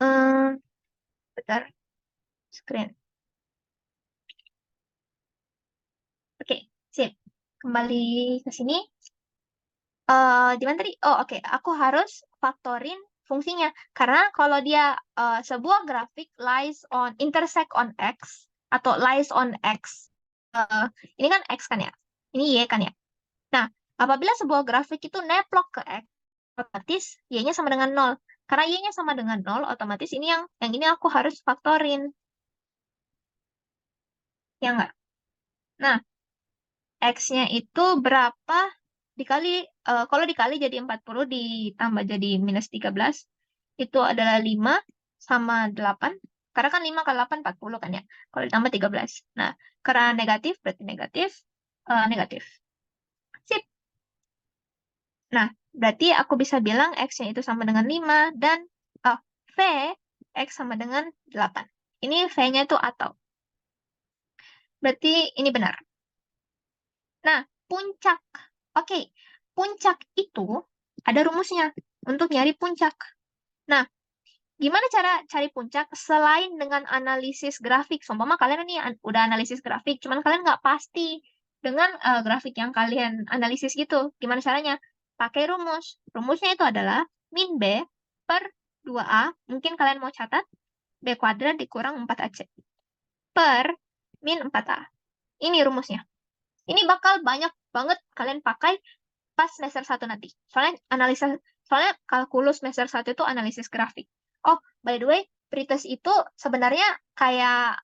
Hmm, bentar, screen. Oke, sip. Kembali ke sini. Di mana tadi? Oh, oke. Aku harus faktorin fungsinya. Karena kalau dia sebuah grafik lies on intersect on X atau lies on X. eh, ini kan X kan ya? Ini Y kan ya? Nah, apabila sebuah grafik itu neplok ke X, otomatis Y-nya sama dengan 0. Karena Y-nya sama dengan 0, otomatis ini yang ini aku harus faktorin. Ya enggak? Nah, X-nya itu berapa dikali, kalau dikali jadi 40 ditambah jadi minus 13, itu adalah 5 sama 8. Karena kan 5 kali 8, 40 kan ya. Kalau ditambah 13. Nah, karena negatif, berarti negatif, negatif. Sip. Nah, berarti aku bisa bilang X-nya itu sama dengan 5 dan V, X sama dengan 8. Ini V-nya itu atau. Berarti ini benar. Nah, puncak. Oke, puncak itu ada rumusnya untuk nyari puncak. Nah, gimana cara cari puncak selain dengan analisis grafik? Seumpama kalian ini udah analisis grafik, cuman kalian nggak pasti dengan grafik yang kalian analisis gitu. Gimana caranya? Pakai rumus. Rumusnya itu adalah min B per 2A. Mungkin kalian mau catat, B kuadrat dikurang 4AC. Per min 4A. Ini rumusnya. Ini bakal banyak banget kalian pakai pas semester 1 nanti. Soalnya kalkulus semester 1 itu analisis grafik. Oh, by the way, pretest itu sebenarnya kayak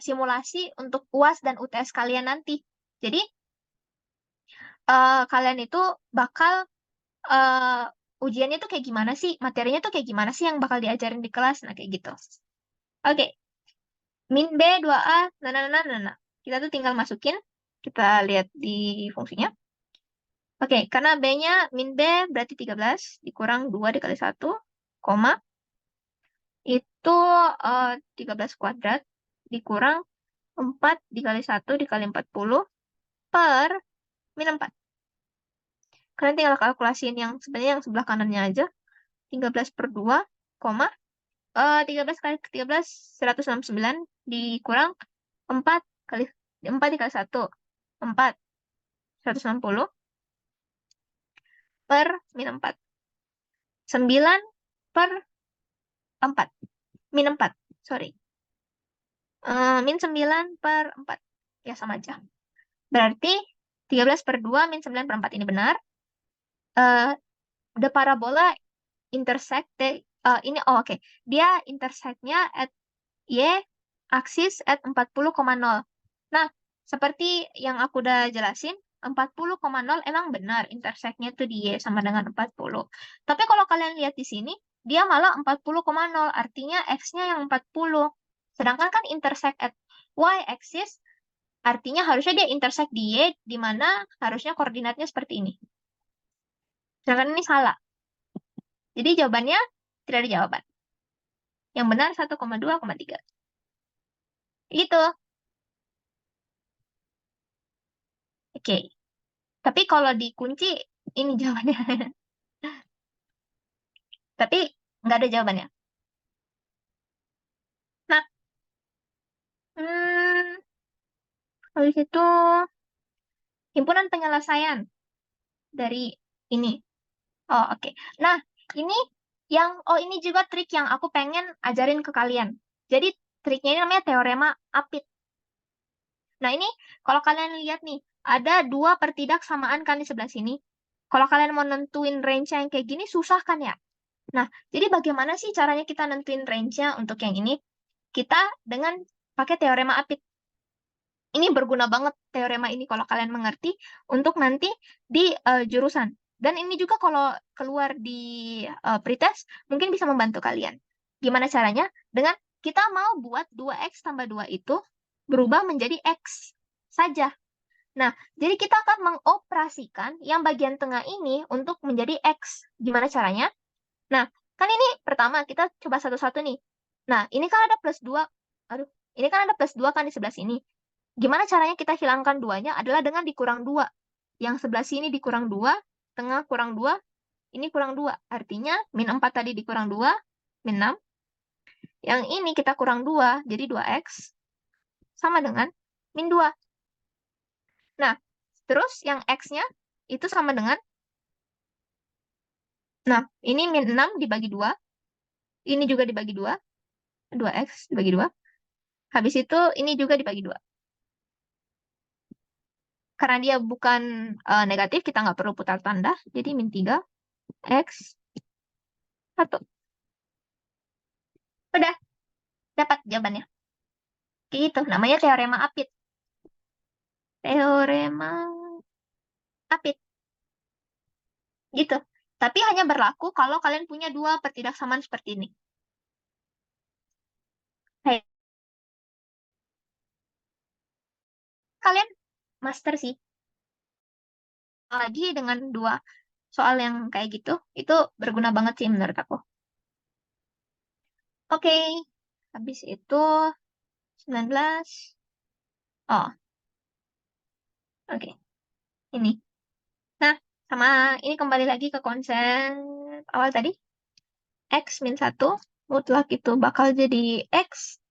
simulasi untuk UAS dan UTS kalian nanti. Jadi, kalian itu bakal ujiannya tuh kayak gimana sih, materinya tuh kayak gimana sih yang bakal diajarin di kelas, nah kayak gitu. Oke, min B, 2A, nah. Kita tuh tinggal masukin, kita lihat di fungsinya. Oke, karena B-nya min B berarti 13 dikurang 2 dikali 1, koma, itu 13 kuadrat dikurang 4 dikali 1 dikali 40 per min 4. Kalian tinggal kalkulasiin yang sebenarnya yang sebelah kanannya aja. 13 per 2, 13 kali 13, 169 dikurang 4 kali 4 dikali 1, 4, 160 per min 4. 9 per 4. Min 4, sorry. Min 9 per 4. Ya, sama aja. Berarti 13 per 2 min 9 per 4 ini benar. The parabola intersect ini oke. Dia intersect-nya at Y aksis at 40,0. Nah, seperti yang aku udah jelasin, 40,0 emang benar intersect-nya tuh di Y sama dengan 40. Tapi kalau kalian lihat di sini, dia malah 40,0, artinya X-nya yang 40. Sedangkan kan intersect at Y axis, artinya harusnya dia intersect di Y, di mana harusnya koordinatnya seperti ini. Sedangkan ini salah. Jadi jawabannya tidak ada jawaban. Yang benar 1,2,3. Gitu. Oke. Tapi kalau dikunci, ini jawabannya. Tapi nggak ada jawabannya. Nah, habis itu himpunan penyelesaian dari ini. Oh, oke. Nah, ini ini juga trik yang aku pengen ajarin ke kalian. Jadi, triknya ini namanya teorema Apit. Nah, ini kalau kalian lihat nih, ada 2 per tidak samaan kan di sebelah sini. Kalau kalian mau nentuin range yang kayak gini, susah kan ya? Nah, jadi bagaimana sih caranya kita nentuin range-nya untuk yang ini? Kita dengan pakai teorema Apit. Ini berguna banget teorema ini kalau kalian mengerti untuk nanti di jurusan. Dan ini juga kalau keluar di pretest mungkin bisa membantu kalian. Gimana caranya? Dengan kita mau buat 2x tambah 2 itu berubah menjadi x saja. Nah, jadi kita akan mengoperasikan yang bagian tengah ini untuk menjadi x. Gimana caranya? Nah, kan ini pertama kita coba satu-satu nih. Nah, ini kan ada plus 2. Aduh, ini kan ada plus 2 kan di sebelah sini. Gimana caranya kita hilangkan 2-nya adalah dengan dikurang 2. Yang sebelah sini dikurang 2, tengah kurang 2, ini kurang 2. Artinya min 4 tadi dikurang 2, min 6. Yang ini kita kurang 2, jadi 2x. Sama dengan min 2. Nah, terus yang x-nya itu sama dengan, nah, ini min 6 dibagi 2. Ini juga dibagi 2. 2x dibagi 2. Habis itu ini juga dibagi 2. Karena dia bukan negatif, kita nggak perlu putar tanda. Jadi min 3, x, 1. Udah, dapat jawabannya. Gitu, namanya teorema Apit. Teorema Apit. Gitu. Tapi hanya berlaku kalau kalian punya 2 pertidaksamaan seperti ini. Hey. Kalian master sih. Lagi dengan 2 soal yang kayak gitu, itu berguna banget sih menurut aku. Oke, habis itu 19. Oh, oke. Ini. Nah, sama ini kembali lagi ke konsep awal tadi. X min 1 mutlak itu bakal jadi X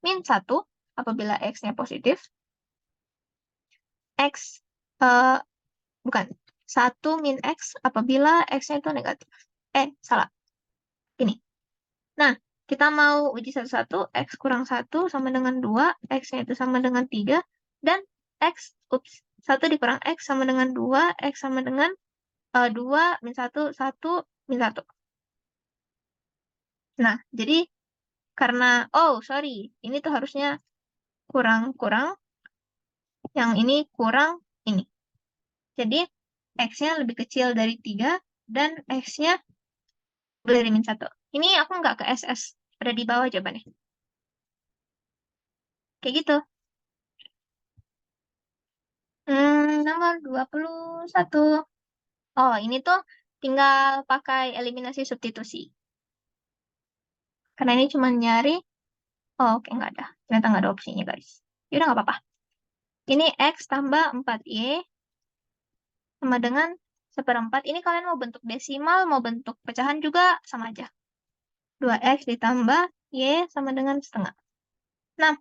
min 1 apabila X-nya positif. X bukan 1 min X apabila X-nya itu negatif. Salah. Ini. Nah, kita mau uji satu-satu. X kurang 1 sama dengan 2. X-nya itu sama dengan 3. Dan X, 1 dikurang X sama dengan 2. X sama dengan 2 min 1, 1 min 1. Nah, jadi karena, sorry, ini tuh harusnya kurang-kurang. Yang ini kurang ini. Jadi, X-nya lebih kecil dari 3, dan X-nya lebih dari min 1. Ini aku nggak ke SS. Ada di bawah jawabannya. Kayak gitu. Nomor 21. Oh, ini tuh tinggal pakai eliminasi substitusi. Karena ini cuma nyari, oke, nggak ada. Ternyata nggak ada opsinya, guys. Yaudah nggak apa-apa. Ini X tambah 4Y sama dengan 1/4. Ini kalian mau bentuk desimal, mau bentuk pecahan juga sama aja. 2X ditambah Y sama dengan setengah. Nah,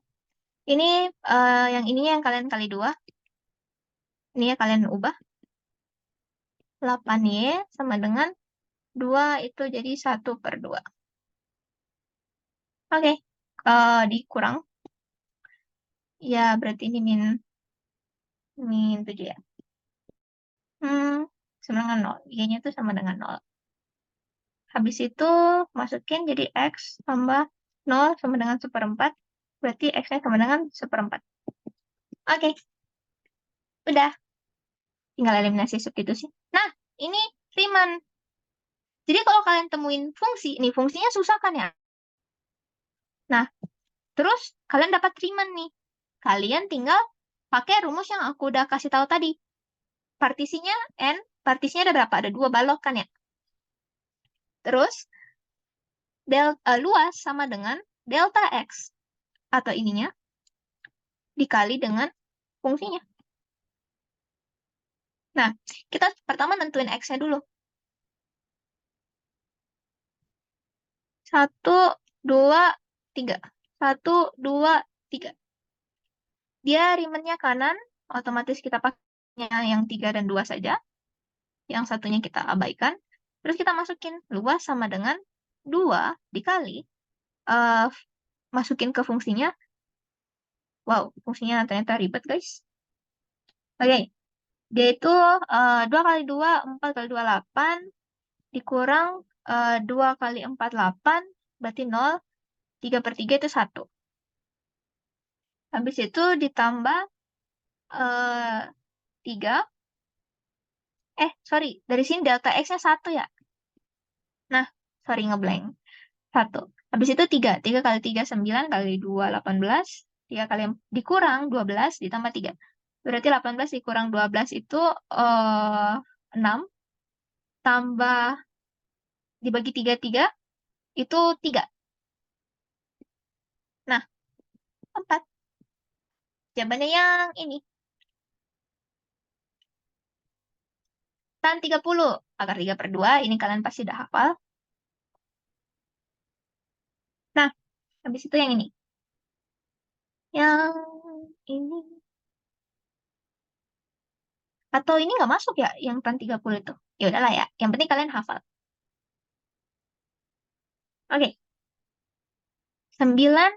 ini yang ininya yang kalian kali 2. Ini ya kalian ubah. 8Y sama dengan 2 itu jadi 1/2. Oke, dikurang. Ya, berarti ini min 7 ya. Sama dengan 0. Y-nya itu sama dengan 0. Habis itu masukin jadi X tambah 0 sama dengan 1/4. Berarti X-nya sama dengan 1/4. Oke. Udah. Tinggal eliminasi substitusi. Nah, ini Riemann. Jadi kalau kalian temuin fungsi, nih fungsinya susah kan ya? Nah, terus kalian dapat Riemann nih. Kalian tinggal pakai rumus yang aku udah kasih tahu tadi. Partisinya N, partisinya ada berapa? Ada 2 balok kan ya? Terus, luas sama dengan delta X. Atau ininya, dikali dengan fungsinya. Nah, kita pertama nentuin X-nya dulu. 1, 2, 3. 1, 2, 3. Dia Riemann-nya kanan, otomatis kita pakainya yang 3 dan 2 saja. Yang satunya kita abaikan. Terus kita masukin luas sama dengan 2 dikali, masukin ke fungsinya. Wow, fungsinya ternyata ribet, guys. Oke, dia itu 2 kali 2, 4 kali 2, 8. Dikurang 2 kali 4, 8. Berarti 0. 3/3 itu 1. Habis itu ditambah 3. Sorry. Dari sini delta X-nya 1 ya. Nah, sorry ngeblank. 1. Habis itu 3. 3 kali 3, 9. Kali 2, 18. 3 kali dikurang 12 ditambah 3. Berarti 18 dikurang 12 itu 6. Tambah dibagi 3 itu 3. Nah, 4. Jawabannya yang ini. Tan 30. Akar 3/2. Ini kalian pasti udah hafal. Nah, habis itu yang ini. Yang ini. Atau ini nggak masuk ya, yang tan 30 itu. Ya udahlah ya. Yang penting kalian hafal. Oke. 9.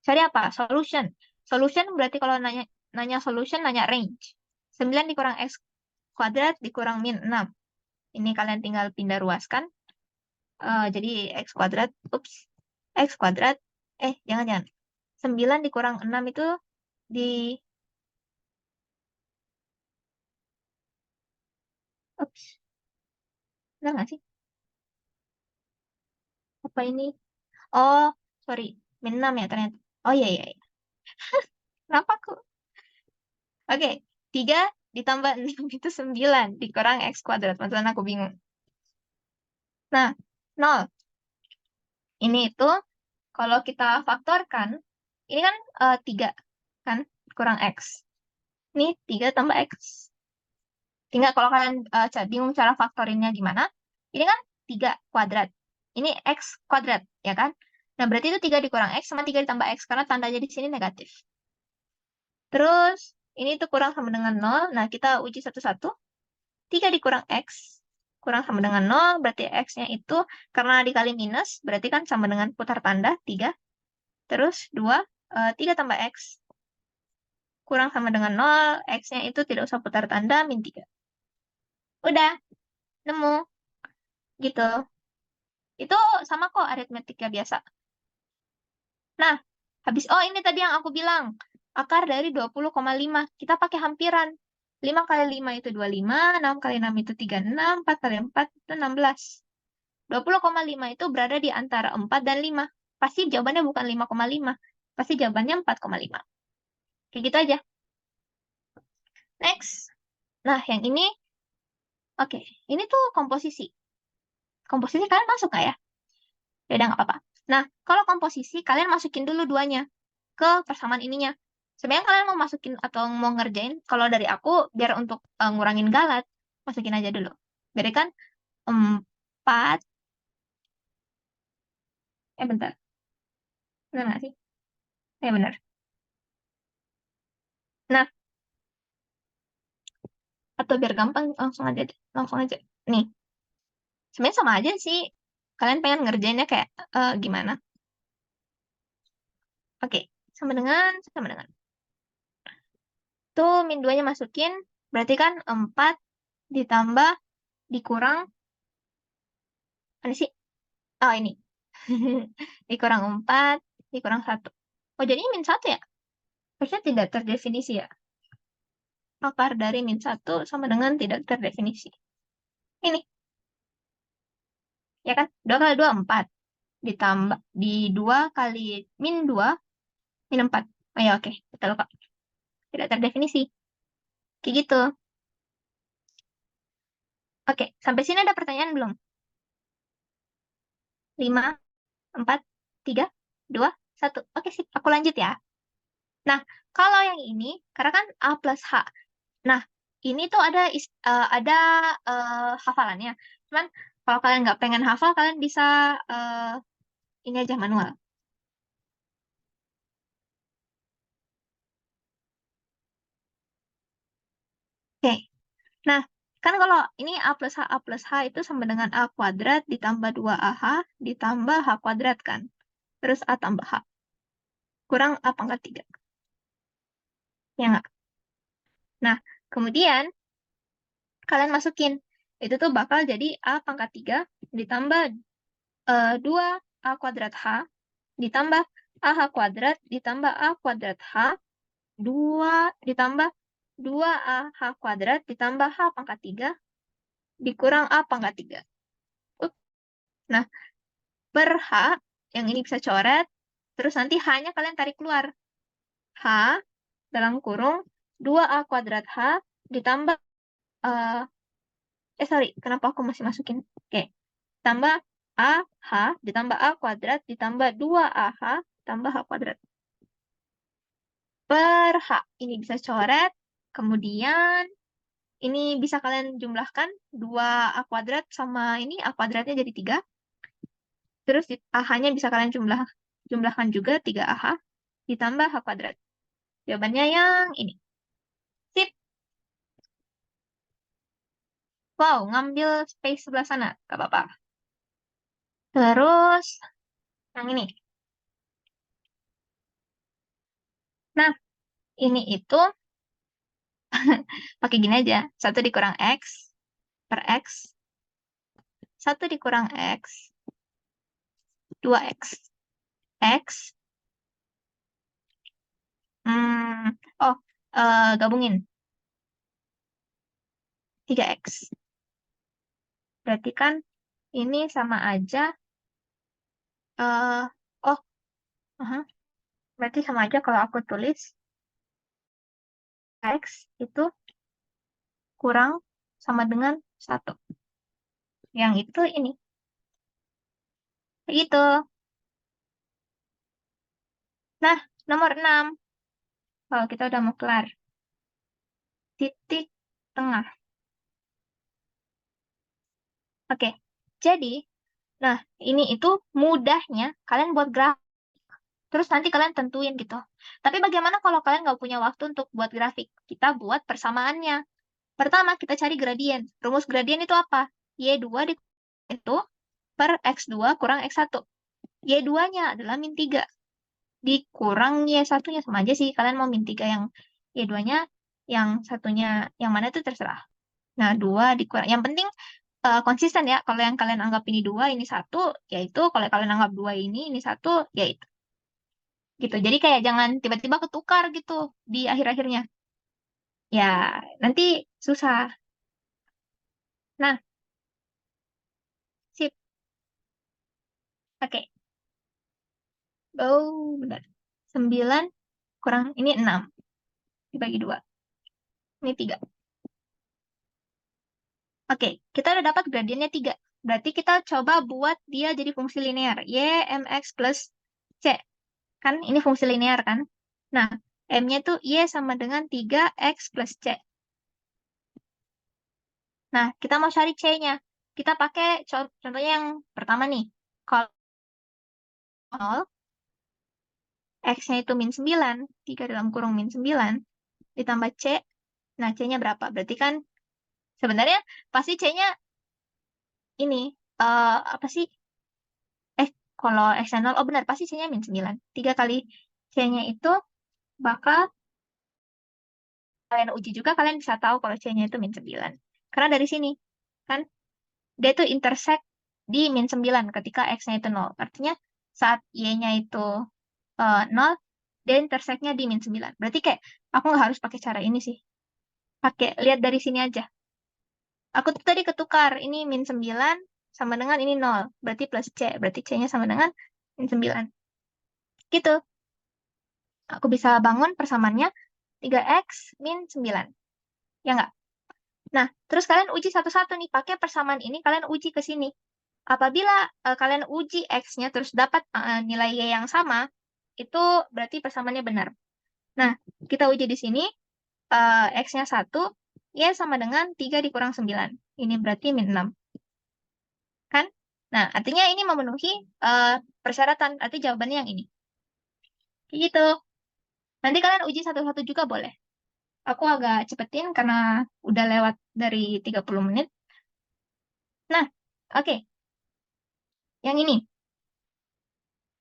Cari apa? Solution. Solution berarti kalau nanya solution, nanya range. 9 dikurang X kuadrat dikurang min 6. Ini kalian tinggal pindah ruaskan. Jadi X kuadrat. Ups. X kuadrat. Jangan. 9 dikurang 6 itu di... Ups. Benar nggak sih? Apa ini? Oh, sorry. Min 6 ya ternyata. Oh iya. Kenapa aku? Oke. 3 ditambah 6 itu 9. Dikurang X kuadrat. Maksudnya aku bingung. Nah, 0. Ini itu, kalau kita faktorkan, ini kan 3. Kan? Kurang X. Ini 3 tambah X. Tinggal kalau kalian bingung cara faktorinnya gimana, ini kan 3 kuadrat. Ini X kuadrat, ya kan? Nah, berarti itu 3 dikurang X sama 3 ditambah X, karena tandanya di sini negatif. Terus, ini tuh kurang sama dengan 0. Nah, kita uji satu-satu. 3 dikurang X, kurang sama dengan 0. Berarti X-nya itu, karena dikali minus, berarti kan sama dengan putar tanda, 3. Terus, 2, 3 tambah X, kurang sama dengan 0. X-nya itu tidak usah putar tanda, min 3. Udah, nemu. Gitu. Itu sama kok aritmetika biasa. Nah, ini tadi yang aku bilang. Akar dari 20,5. Kita pakai hampiran. 5 kali 5 itu 25, 6 kali 6 itu 36, 4 kali 4 itu 16. 20,5 itu berada di antara 4 dan 5. Pasti jawabannya bukan 5,5. Pasti jawabannya 4,5. Kayak gitu aja. Next. Nah, yang ini. Oke, ini tuh komposisi. Komposisi kalian masuk nggak ya? Ya udah nggak apa-apa. Nah, kalau komposisi, kalian masukin dulu duanya. ke persamaan ininya. Sebenarnya kalian mau masukin atau mau ngerjain, kalau dari aku, biar untuk ngurangin galat, masukin aja dulu. Berarti kan 4, bentar, benar nggak sih? Benar. Nah, atau biar gampang, langsung aja deh. Langsung aja. Nih, sebenarnya sama aja sih. Kalian pengen ngerjainnya kayak gimana? Oke, sama dengan. Tuh, min 2-nya masukin, berarti kan 4 ditambah, dikurang, mana sih? Oh, ini. Dikurang 4, dikurang 1. Oh, jadinya min 1 ya? Harusnya tidak terdefinisi ya? Akar dari min 1 sama dengan tidak terdefinisi. Ini. Ya kan? 2 kali 2, 4. Ditambah, di 2 kali min 2, min 4. Oh ya, oke. Betul kok. Tidak terdefinisi. Kayak gitu. Oke, sampai sini ada pertanyaan belum? 5, 4, 3, 2, 1. Oke, sip. Aku lanjut ya. Nah, kalau yang ini, karena kan A plus H. Nah, ini tuh ada hafalannya. Cuman, kalau kalian nggak pengen hafal, kalian bisa ini aja manual. Oke. Nah, kan kalau ini A plus H itu sama dengan A kuadrat ditambah 2AH ditambah H kuadrat kan. Terus A tambah H. Kurang A pangkat 3. Ya nggak? Nah, kemudian kalian masukin. Itu tuh bakal jadi A pangkat 3 ditambah 2A kuadrat H ditambah AH kuadrat ditambah A kuadrat H 2 ditambah 2AH kuadrat ditambah H pangkat 3 dikurang A pangkat 3. Nah, per H, yang ini bisa coret, terus nanti H-nya kalian tarik keluar. H dalam kurung 2A kuadrat H ditambah, sorry, kenapa aku masih masukin? Oke, tambah AH ditambah A kuadrat ditambah 2AH tambah H kuadrat. Per H, ini bisa coret, kemudian ini bisa kalian jumlahkan 2A kuadrat sama ini, A kuadratnya jadi 3. Terus AH-nya bisa kalian jumlahkan juga 3AH ditambah H kuadrat. Jawabannya yang ini. Sip. Wow, ngambil space sebelah sana. Gak apa-apa. Terus, yang ini. Nah, ini itu pakai gini aja. 1 dikurang X per X. 1 dikurang X. 2X. X. Oh, gabungin. 3X. Berarti kan ini sama aja. Oh, berarti sama aja kalau aku tulis X itu kurang sama dengan 1. Yang itu ini. Begitu. Nah, nomor 6. Kalau kita udah mau kelar. Titik tengah. Oke, jadi, nah ini itu mudahnya kalian buat grafik. Terus nanti kalian tentuin gitu. Tapi bagaimana kalau kalian nggak punya waktu untuk buat grafik? Kita buat persamaannya. Pertama, kita cari gradien. Rumus gradien itu apa? Y2 itu per X2 kurang X1. Y2-nya adalah min 3. Dikurang Y1-nya sama aja sih. Kalian mau min 3 yang Y2-nya, yang satunya, yang mana itu terserah. Nah, 2 dikurang. Yang penting konsisten ya. Kalau yang kalian anggap ini 2, ini 1, yaitu. Kalau kalian anggap 2 ini 1, yaitu. Gitu. Jadi kayak jangan tiba-tiba ketukar gitu di akhir-akhirnya. Ya, nanti susah. Nah, sip. Oke. Oh, benar. 9 kurang, ini 6. Dibagi 2. Ini 3. Oke, kita udah dapat gradiennya 3. Berarti kita coba buat dia jadi fungsi linear. Y, mx plus c. Kan ini fungsi linear kan? Nah, M-nya tuh Y sama dengan 3X plus C. Nah, kita mau cari C-nya. Kita pakai contohnya yang pertama nih. Kalau X-nya itu min 9, 3 dalam kurung min 9, ditambah C. Nah, C-nya berapa? Berarti kan sebenarnya pasti C-nya ini, apa sih? Kalau X-nya 0, oh benar, pasti C-nya min 9. 3 kali C-nya itu bakal kalian uji juga, kalian bisa tahu kalau C-nya itu min 9. Karena dari sini, kan, dia itu intersect di min 9 ketika X-nya itu 0. Artinya saat Y-nya itu 0, dia intersect-nya di min 9. Berarti kayak, aku nggak harus pakai cara ini sih. Lihat dari sini aja. Aku tuh tadi ketukar, ini min 9 sama dengan ini 0. Berarti plus C. Berarti C-nya sama dengan min 9. Gitu. Aku bisa bangun persamaannya 3X min 9. Ya nggak? Nah, terus kalian uji satu-satu nih. Pakai persamaan ini, kalian uji ke sini. Apabila kalian uji X-nya terus dapat nilai Y yang sama, itu berarti persamaannya benar. Nah, kita uji di sini. X-nya 1, Y sama dengan 3 dikurang 9. Ini berarti min 6. Kan? Nah, artinya ini memenuhi persyaratan. Arti jawabannya yang ini. Kayak gitu. Nanti kalian uji satu-satu juga boleh. Aku agak cepetin karena udah lewat dari 30 menit. Nah, oke. Yang ini.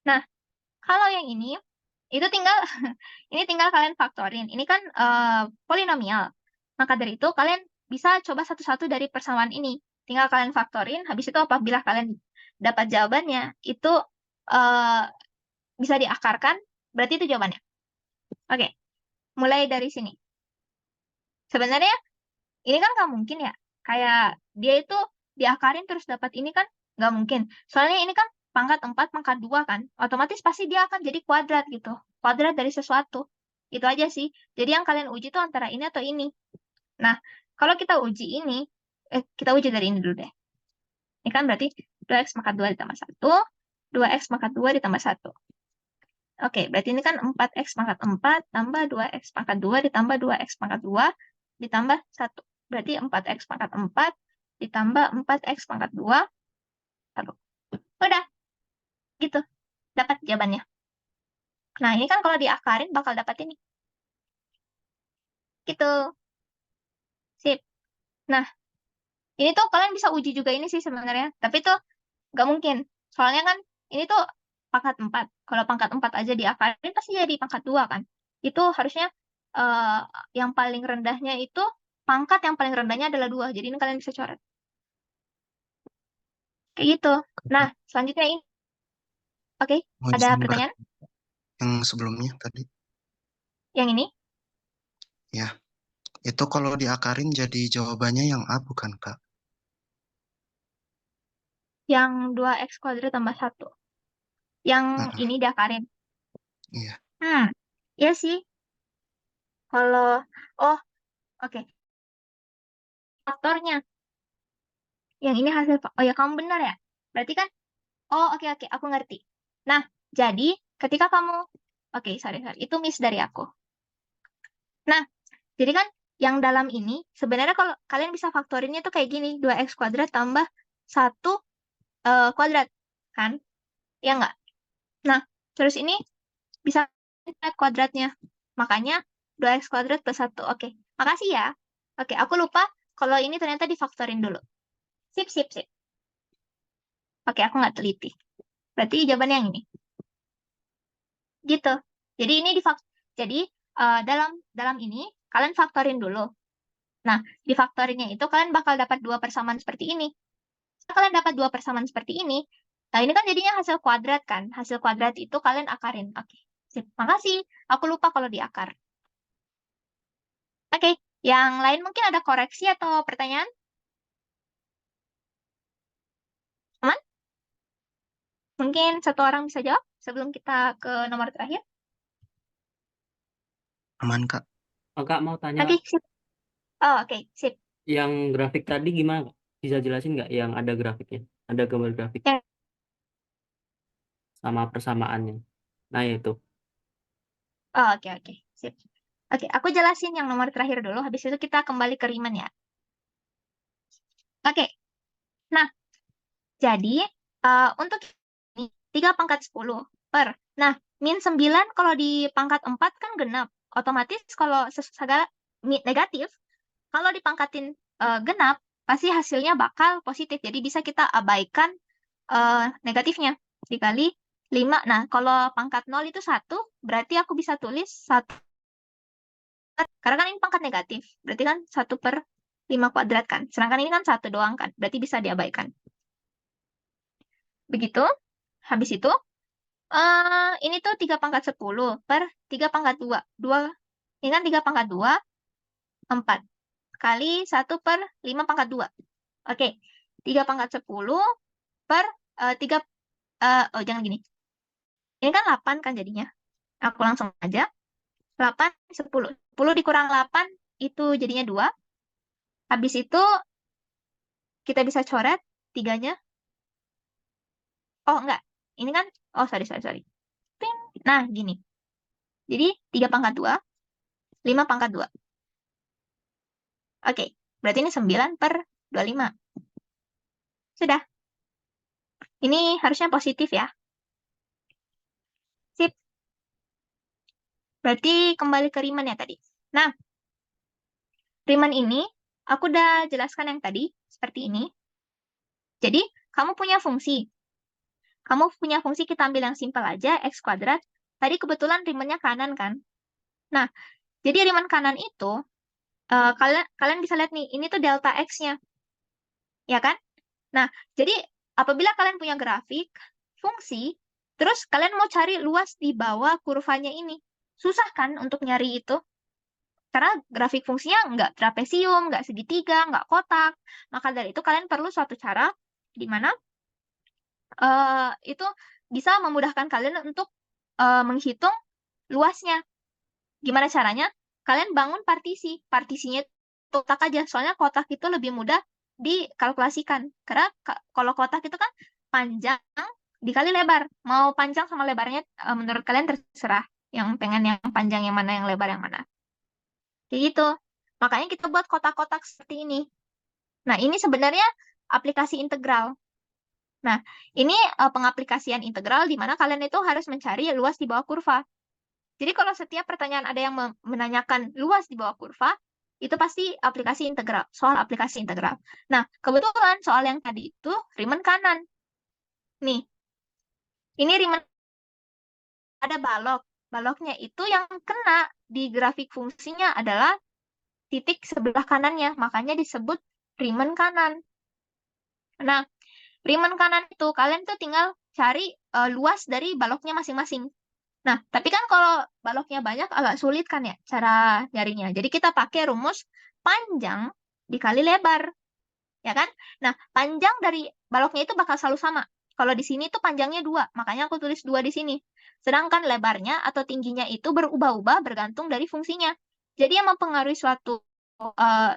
Nah, kalau yang ini, itu tinggal ini tinggal kalian faktorin. Ini kan polinomial. Maka dari itu, kalian bisa coba satu-satu dari persamaan ini. Tinggal kalian faktorin, habis itu apabila kalian dapat jawabannya, itu eh, bisa diakarkan, berarti itu jawabannya. Oke, mulai dari sini. Sebenarnya, ini kan nggak mungkin ya. Kayak dia itu diakarin terus dapat ini kan nggak mungkin. Soalnya ini kan pangkat 4, pangkat 2 kan. Otomatis pasti dia akan jadi kuadrat gitu. Kuadrat dari sesuatu. Itu aja sih. Jadi yang kalian uji itu antara ini atau ini. Nah, kalau kita uji ini, kita uji dari ini dulu deh. Ini kan berarti 2X pangkat 2 ditambah 1, 2X pangkat 2 ditambah 1. Oke, berarti ini kan 4X pangkat 4 tambah 2X pangkat 2 ditambah 2X pangkat 2 ditambah 1. Berarti 4X pangkat 4 ditambah 4X pangkat 2. 1. Udah, gitu. Dapat jawabannya. Nah, ini kan kalau diakarin bakal dapat ini. Gitu. Sip. Nah, ini tuh kalian bisa uji juga ini sih sebenarnya. Tapi tuh nggak mungkin. Soalnya kan ini tuh pangkat 4. Kalau pangkat 4 aja diakarin pasti jadi pangkat 2 kan. Itu harusnya yang paling rendahnya itu pangkat yang paling rendahnya adalah 2. Jadi ini kalian bisa coret. Kayak gitu. Nah, selanjutnya ini. Oke, Mau ada disumber pertanyaan? yang sebelumnya tadi. Yang ini? Ya, itu kalau diakarin jadi jawabannya yang A bukan, Kak? Yang 2X kuadrat tambah 1. Yang Heeh, ini diakarin. iya. Ya sih. Kalau, oh, oke. Faktornya. Yang ini hasil, oh ya kamu benar ya. Berarti kan, oh oke, aku ngerti. Nah, jadi ketika kamu, oke, sorry, itu miss dari aku. Nah, jadi kan yang dalam ini, sebenarnya kalau kalian bisa faktorinnya tuh kayak gini, 2X kuadrat tambah 1 kuadrat, kan? Ya nggak? Nah, terus ini bisa lihat kuadratnya. Makanya 2X kuadrat plus 1. Oke, makasih ya. Oke, aku lupa kalau ini ternyata difaktorin dulu. Sip, sip, sip. Oke, aku nggak teliti. Berarti jawabannya yang ini. Gitu. Jadi ini jadi dalam ini kalian faktorin dulu. Nah, di faktorinnya itu kalian bakal dapat 2 persamaan seperti ini. Setelah kalian dapat 2 persamaan seperti ini, nah ini kan jadinya hasil kuadrat kan. Hasil kuadrat itu kalian akarin. Oke, sip. Makasih. Aku lupa kalau diakar. Oke, yang lain mungkin ada koreksi atau pertanyaan? Aman? Mungkin satu orang bisa jawab sebelum kita ke nomor terakhir. Aman, Kak. Oh, Kak mau tanya, Oke, Kak. sip. Oh, oke, sip. Yang grafik tadi gimana, Kak? Bisa jelasin nggak yang ada grafiknya? Ada gambar grafik Yang sama persamaannya. Nah, itu. Oh, oke. Sip. Oke, aku jelasin yang nomor terakhir dulu. Habis itu kita kembali ke Riemann ya. Oke. Nah, jadi untuk ini 3 pangkat 10 per. Nah, min 9 kalau di pangkat 4 kan genap. Otomatis kalau segala negatif, kalau dipangkatin genap, pasti hasilnya bakal positif. Jadi bisa kita abaikan negatifnya. Dikali 5. Nah, kalau pangkat 0 itu 1, berarti aku bisa tulis 1. Karena kan ini pangkat negatif. Berarti kan 1 per 5 kuadrat kan. Sedangkan ini kan 1 doang kan. Berarti bisa diabaikan. Begitu. Habis itu, ini tuh 3 pangkat 10 per 3 pangkat 2. Ini kan 3 pangkat 2, 4. Kali 1 per 5 pangkat 2. Oke. 3 pangkat 10 per 3. Oh, jangan gini. Ini kan 8 kan jadinya. Aku langsung aja. 8, 10. 10 dikurang 8, itu jadinya 2. Habis itu, kita bisa coret 3-nya. Oh, enggak. Ini kan, oh sorry. Ting. Nah, gini. Jadi, 3 pangkat 2, 5 pangkat 2. Oke, berarti ini 9 per 25. Sudah. Ini harusnya positif ya. Sip. Berarti kembali ke Riemann ya tadi. Nah, Riemann ini, aku udah jelaskan yang tadi, seperti ini. Jadi, kamu punya fungsi. Kita ambil yang simpel aja, X kuadrat. Tadi kebetulan Riemann-nya kanan kan. Nah, jadi Riemann kanan itu, kalian bisa lihat nih, ini tuh delta X-nya. Ya kan? Nah, jadi apabila kalian punya grafik, fungsi, terus kalian mau cari luas di bawah kurvanya ini. Susah kan untuk nyari itu? Karena grafik fungsinya nggak trapesium, nggak segitiga, nggak kotak. Maka dari itu kalian perlu suatu cara di mana itu bisa memudahkan kalian untuk menghitung luasnya. Gimana caranya? Kalian bangun partisi. Partisinya kotak aja. Soalnya kotak itu lebih mudah dikalkulasikan. Karena kalau kotak itu kan panjang dikali lebar. Mau panjang sama lebarnya menurut kalian terserah. Yang pengen yang panjang yang mana, yang lebar yang mana. Kayak gitu. Makanya kita buat kotak-kotak seperti ini. Nah, ini sebenarnya aplikasi integral. Nah, ini pengaplikasian integral di mana kalian itu harus mencari luas di bawah kurva. Jadi kalau setiap pertanyaan ada yang menanyakan luas di bawah kurva, itu pasti aplikasi integral, soal aplikasi integral. Nah, kebetulan soal yang tadi itu Riemann kanan. Nih, ini Riemann ada balok. Baloknya itu yang kena di grafik fungsinya adalah titik sebelah kanannya, makanya disebut Riemann kanan. Nah, Riemann kanan itu kalian tuh tinggal cari luas dari baloknya masing-masing. Nah, tapi kan kalau baloknya banyak agak sulit kan ya cara nyarinya. Jadi kita pakai rumus panjang dikali lebar. Ya kan? Nah, panjang dari baloknya itu bakal selalu sama. Kalau di sini tuh panjangnya 2, makanya aku tulis 2 di sini. Sedangkan lebarnya atau tingginya itu berubah-ubah bergantung dari fungsinya. Jadi yang mempengaruhi suatu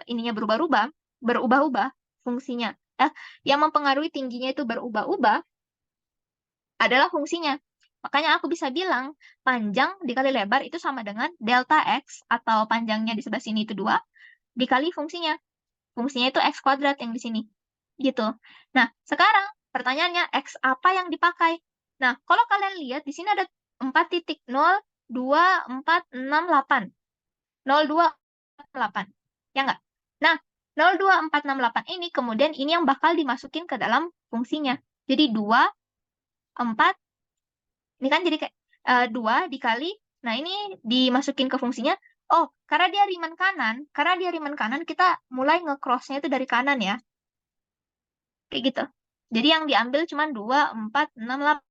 ininya berubah-ubah fungsinya. Yang mempengaruhi tingginya itu berubah-ubah adalah fungsinya. Makanya aku bisa bilang panjang dikali lebar itu sama dengan delta X atau panjangnya di sebelah sini itu 2 dikali fungsinya. Fungsinya itu X kuadrat yang di sini. Gitu. Nah, sekarang pertanyaannya X apa yang dipakai? Nah, kalau kalian lihat di sini ada 4 titik 0, 2, 4, 6, 8. 0, 2, 8. Ya nggak? Nah, 0, 2, 4, 6, 8 ini kemudian ini yang bakal dimasukin ke dalam fungsinya. Jadi 2, 4, ini kan jadi kayak 2 dikali, nah ini dimasukin ke fungsinya. Oh, karena dia Riemann kanan, kita mulai nge-cross-nya itu dari kanan ya. Kayak gitu. Jadi yang diambil cuma 2, 4, 6, 8.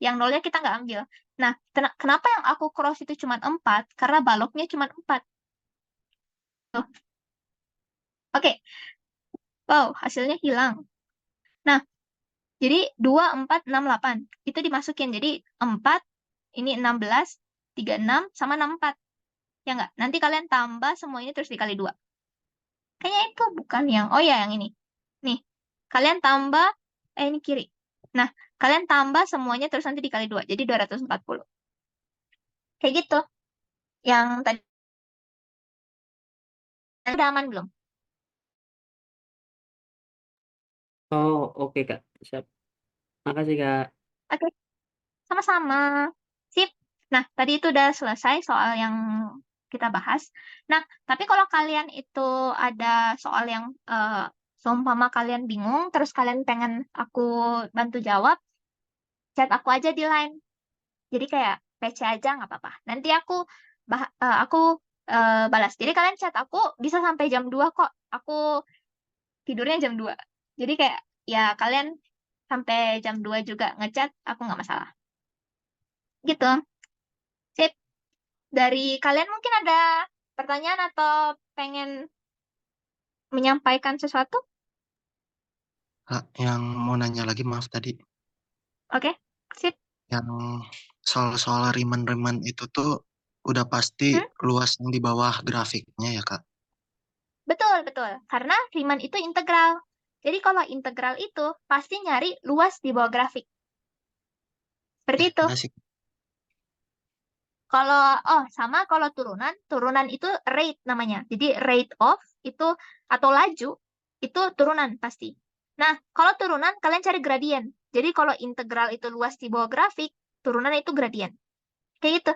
Yang nolnya kita nggak ambil. Nah, kenapa yang aku cross itu cuma 4? Karena baloknya cuma 4. Tuh. Oke. Wow, hasilnya hilang. Nah, jadi 2, 4, 6, 8. Itu dimasukin. Jadi 4, ini 16, 36, sama 64. Ya nggak? Nanti kalian tambah semua ini terus dikali 2. Kayaknya itu bukan yang, oh ya yang ini. Nih, kalian tambah, ini kiri. Nah, kalian tambah semuanya terus nanti dikali 2. Jadi 240. Kayak gitu. Yang tadi udah aman belum? Oh, oke Kak. Siap. Makasih Kak. Oke, sama-sama. Sip. Nah, tadi itu udah selesai soal yang kita bahas. Nah, tapi kalau kalian itu ada soal yang seumpama kalian bingung, terus kalian pengen aku bantu jawab, chat aku aja di line. Jadi kayak PC aja nggak apa-apa. Nanti aku balas. Jadi kalian chat aku bisa sampai jam 2 kok. Aku tidurnya jam 2. Jadi kayak ya kalian sampai jam 2 juga ngechat, aku nggak masalah. Gitu. Sip. Dari kalian mungkin ada pertanyaan atau pengen menyampaikan sesuatu? Kak, yang mau nanya lagi maaf tadi. Oke, sip. Yang soal-soal Riemann-Riemann itu tuh udah pasti Hmm? luas yang di bawah grafiknya ya Kak? Betul, betul. Karena Riemann itu integral. Jadi kalau integral itu pasti nyari luas di bawah grafik. Seperti itu. Makasih. Sama kalau turunan itu rate namanya. Jadi rate of itu atau laju itu turunan pasti. Nah, kalau turunan kalian cari gradien. Jadi kalau integral itu luas di bawah grafik, turunan itu gradien. Kayak gitu.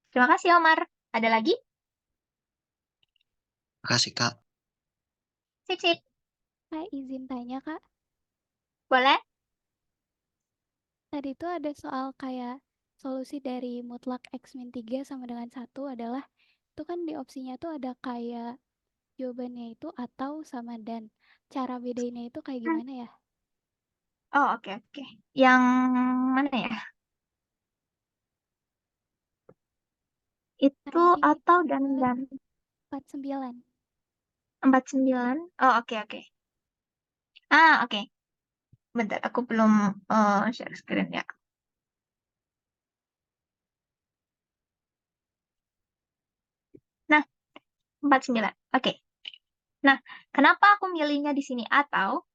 Terima kasih, Omar. Ada lagi? Makasih Kak. Sip, sip. Kak, izin tanya, Kak. Boleh? Tadi tuh ada soal kayak solusi dari mutlak X min 3 sama dengan 1 adalah, itu kan di opsinya tuh ada kayak jawabannya itu atau sama dan. Cara bedainnya itu kayak Hmm. gimana ya? Oh, oke, oke. Yang mana ya? Itu Sekarang ini atau dan 49. 49. Oh, oke, oke. Ah, oke. Bentar, aku belum share screen ya. Nah, 49. Oke. Nah, kenapa aku milihnya di sini atau?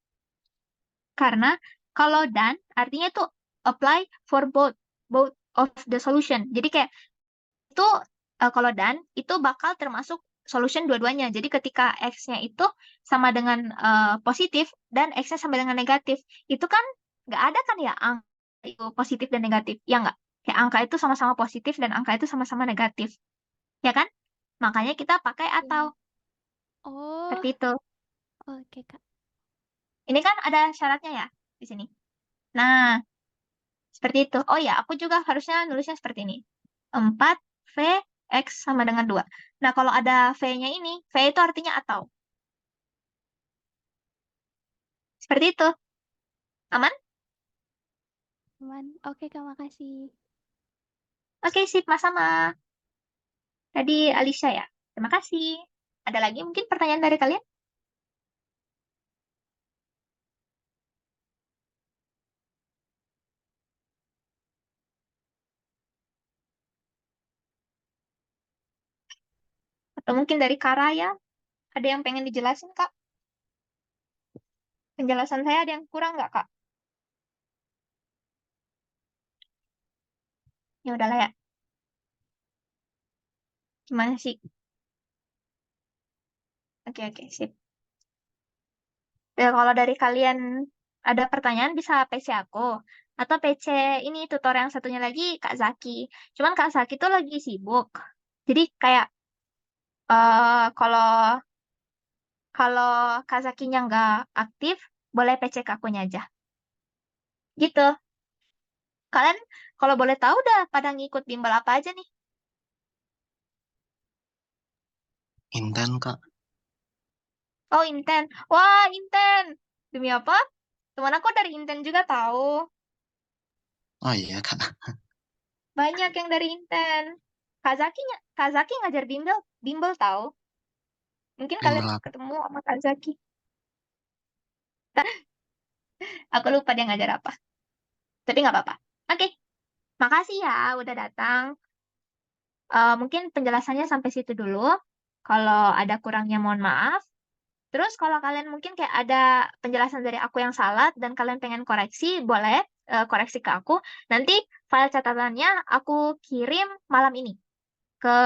Karena kalau dan artinya itu apply for both of the solution. Jadi kayak itu kalau dan itu bakal termasuk solution dua-duanya. Jadi ketika x-nya itu sama dengan positif dan x-nya sama dengan negatif, itu kan nggak ada kan ya angka itu positif dan negatif, ya nggak? Kayak angka itu sama-sama positif dan angka itu sama-sama negatif, ya kan? Makanya kita pakai atau Oh, seperti itu. oke, Kak. Ini kan ada syaratnya ya di sini. Nah, seperti itu. Oh ya, aku juga harusnya nulisnya seperti ini. 4 V X sama dengan 2. Nah, kalau ada V-nya ini, V itu artinya atau. Seperti itu. Aman? Aman. Oke, Kak, makasih. Oke, sip, sama-sama. Tadi Alicia ya. Terima kasih. Ada lagi mungkin pertanyaan dari kalian? Atau mungkin dari Karaya? Ada yang pengen dijelasin, Kak? Penjelasan saya ada yang kurang nggak, Kak? Ya udahlah ya. Gimana sih? Oke, oke, sip. Ya, kalau dari kalian ada pertanyaan bisa PC aku. Atau PC ini tutor yang satunya lagi Kak Zaki. Cuman Kak Zaki tuh lagi sibuk. Jadi kayak kalau kalau Kak Zakinya nggak aktif, boleh PC ke akunya aja. Gitu. Kalian kalau boleh tahu udah pada ngikut bimbel apa aja nih? Inten Kak. Oh, Inten. Wah, Inten. Demi apa? Teman aku dari Inten juga tahu. Oh iya Kak. Banyak yang dari Inten. Kak Zaki ngajar bimbel, bimbel tahu. Mungkin kalian Bimbel apa? ketemu sama Kak Zaki. Aku lupa dia ngajar apa. Tapi nggak apa-apa. Oke, makasih ya udah datang. Mungkin penjelasannya sampai situ dulu. Kalau ada kurangnya mohon maaf. Terus kalau kalian mungkin kayak ada penjelasan dari aku yang salah dan kalian pengen koreksi, boleh koreksi ke aku. Nanti file catatannya aku kirim malam ini ke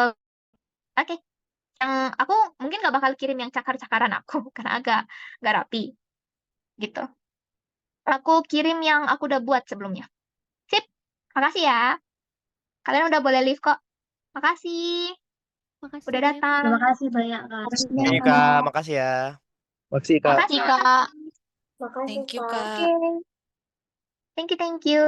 oke. Yang aku mungkin nggak bakal kirim yang cakar-cakaran aku karena agak nggak rapi gitu. Aku kirim yang aku udah buat sebelumnya. Sip, makasih ya. Kalian udah boleh leave kok. Makasih Makasih udah banyak, datang. Terima kasih banyak, Kak. Makasih Iya, banyak. Kak. Makasih ya. Makasih, Kak. Makasih, Kak. Makasih, Thank you, Kak. Kak. Oke. Thank you, thank you.